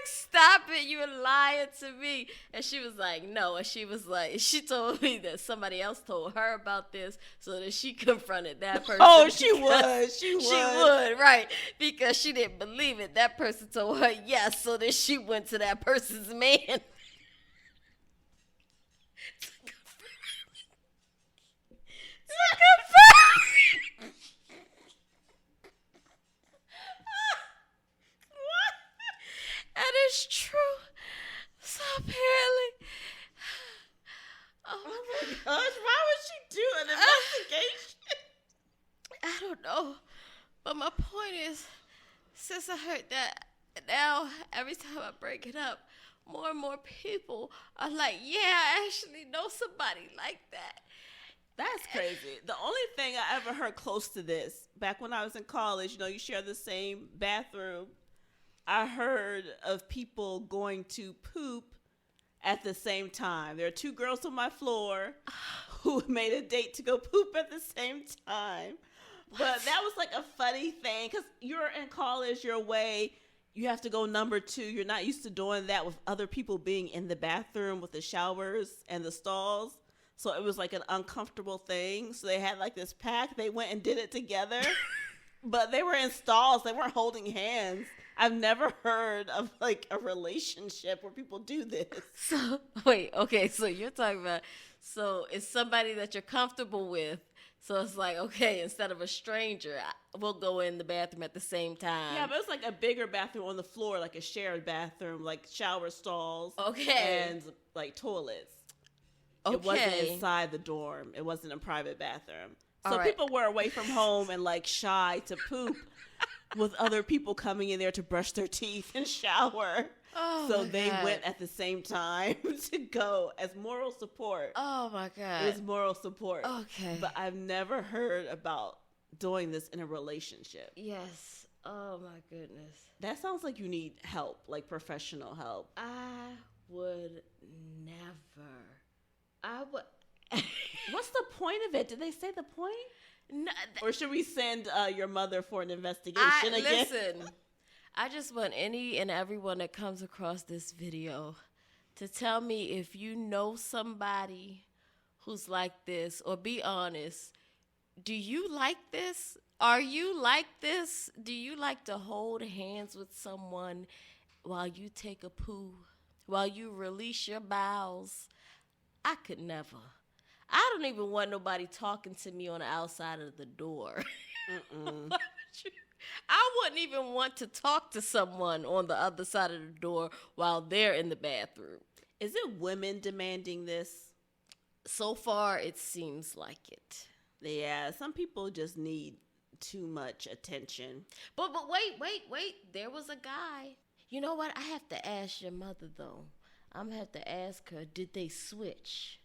S1: stop it, you're lying to me. And she was like, no. And she was like, she told me that somebody else told her about this, so that she confronted that person.
S2: Oh, she would,
S1: right. Because she didn't believe it. That person told her yes, so then she went to that person's man. And it's true. So apparently,
S2: oh my gosh, why would she do an investigation?
S1: I don't know. But my point is, since I heard that, now every time I break it up, more and more people are like, yeah, I actually know somebody like that.
S2: That's crazy. The only thing I ever heard close to this, back when I was in college, you share the same bathroom. I heard of people going to poop at the same time. There are two girls on my floor who made a date to go poop at the same time. What? But that was like a funny thing because you're in college, you're away, you have to go number 2. You're not used to doing that with other people being in the bathroom with the showers and the stalls. So it was like an uncomfortable thing. So they had like this pact. They went and did it together. But they were in stalls. They weren't holding hands. I've never heard of like a relationship where people do this.
S1: So wait, okay, so you're talking about, so it's somebody that you're comfortable with. So it's like, okay, instead of a stranger, we'll go in the bathroom at the same time.
S2: Yeah, but it's like a bigger bathroom on the floor, like a shared bathroom, like shower stalls.
S1: Okay.
S2: And like toilets.
S1: Okay.
S2: It wasn't inside the dorm. It wasn't a private bathroom. So
S1: All right.
S2: people were away from home and like shy to poop with other people coming in there to brush their teeth and shower.
S1: Oh
S2: so
S1: my
S2: they
S1: God.
S2: went at the same time to go as moral support.
S1: Oh my God.
S2: It was moral support.
S1: Okay.
S2: But I've never heard about doing this in a relationship.
S1: Yes. Oh my goodness.
S2: That sounds like you need help, like professional help.
S1: I would never. I would.
S2: What's the point of it? Did they say the point?
S1: No,
S2: Or should we send your mother for an investigation again?
S1: Listen, I just want any and everyone that comes across this video to tell me if you know somebody who's like this, or be honest. Do you like this? Are you like this? Do you like to hold hands with someone while you take a poo, while you release your bowels? I could never. I don't even want nobody talking to me on the outside of the door. I wouldn't even want to talk to someone on the other side of the door while they're in the bathroom.
S2: Is it women demanding this?
S1: So far, it seems like it.
S2: Yeah, some people just need too much attention.
S1: But wait. There was a guy. You know what? I have to ask your mother, though. I'm going to have to ask her, did they switch?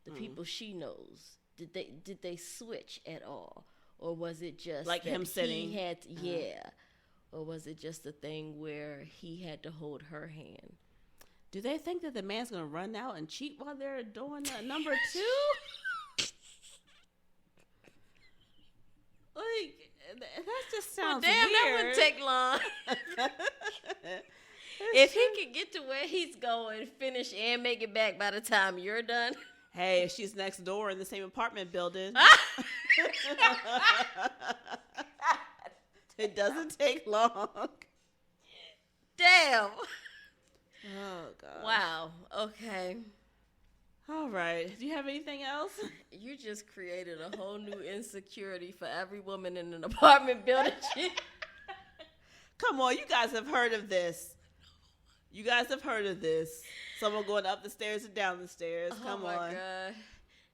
S1: The people she knows. Did they switch at all? Or was it just
S2: like
S1: that
S2: him sitting?
S1: He had to, yeah. Or was it just a thing where he had to hold her hand?
S2: Do they think that the man's going to run out and cheat while they're doing number two? Like, that just sounds
S1: Well, damn,
S2: weird.
S1: that wouldn't take long. If he could get to where he's going, finish and make it back by the time you're done.
S2: Hey, if she's next door in the same apartment building. It doesn't take long.
S1: Damn.
S2: Oh, God.
S1: Wow. Okay.
S2: All right. Do you have anything else?
S1: You just created a whole new insecurity for every woman in an apartment building.
S2: Come on, you guys have heard of this. You guys have heard of this. Someone going up the stairs and down the stairs. Come on.
S1: Oh, my God.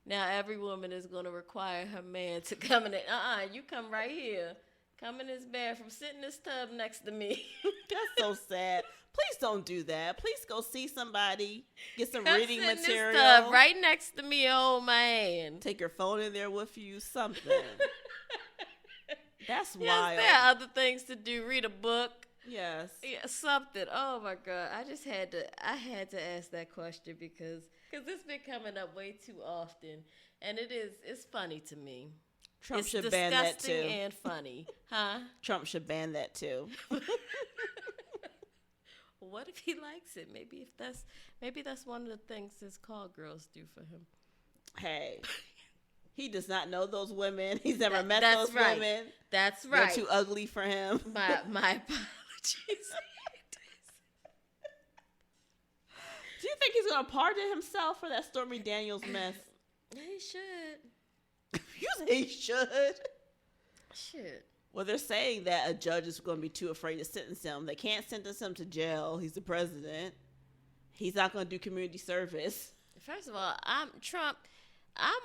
S1: Now every woman is going to require her man to come in. You come right here. Come in this bathroom. Sit in this tub next to me.
S2: That's so sad. Please don't do that. Please go see somebody. Get some
S1: Come
S2: reading
S1: sit in
S2: material.
S1: this tub right next to me. Hold my hand.
S2: Take your phone in there with you. Something. That's
S1: Yes,
S2: wild.
S1: there are other things to do. Read a book.
S2: Yes.
S1: Yeah, something. Oh my God! I had to ask that question because it's been coming up way too often, and it's funny to me.
S2: Trump
S1: It's
S2: should ban that too.
S1: disgusting and funny, huh?
S2: Trump should ban that too.
S1: What if he likes it? Maybe that's one of the things his call girls do for him.
S2: Hey, he does not know those women. He's never met
S1: that's
S2: those
S1: right.
S2: women.
S1: That's right.
S2: They're too ugly for him.
S1: My apologies.
S2: Do you think he's gonna pardon himself for that Stormy Daniels mess?
S1: He should.
S2: You say he should.
S1: Shit.
S2: Well, they're saying that a judge is going to be too afraid to sentence him. They can't sentence him to jail. He's the president. He's not going to do community service.
S1: First of all, I'm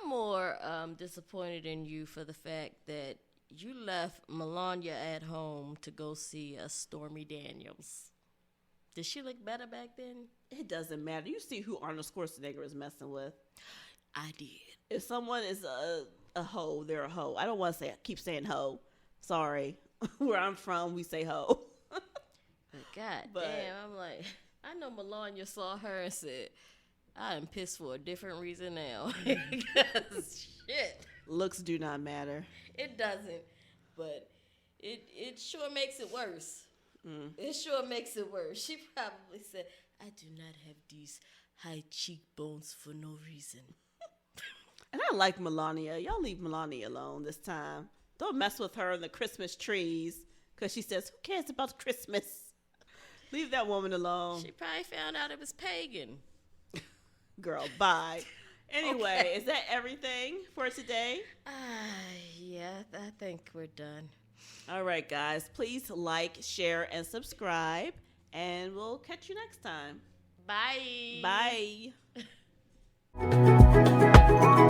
S1: more disappointed in you for the fact that you left Melania at home to go see a Stormy Daniels. Did she look better back then?
S2: It doesn't matter. You see who Arnold Schwarzenegger is messing with.
S1: I did.
S2: If someone is a hoe, they're a hoe. I don't want to keep saying hoe. Sorry. Where I'm from, we say hoe.
S1: But God damn, I'm like, I know Melania saw her and said, I am pissed for a different reason now. Because shit.
S2: Looks do not matter.
S1: It doesn't. But it sure makes it worse. It sure makes it worse. She probably said, I do not have these high cheekbones for no reason.
S2: And I like Melania. Y'all leave Melania alone this time. Don't mess with her and the Christmas trees. Because she says, who cares about Christmas? Leave that woman alone.
S1: She probably found out it was pagan.
S2: Girl, bye. Anyway,
S1: Okay.
S2: Is that everything for today?
S1: Yeah, I think we're done.
S2: All right, guys. Please like, share, and subscribe. And we'll catch you next time.
S1: Bye.
S2: Bye.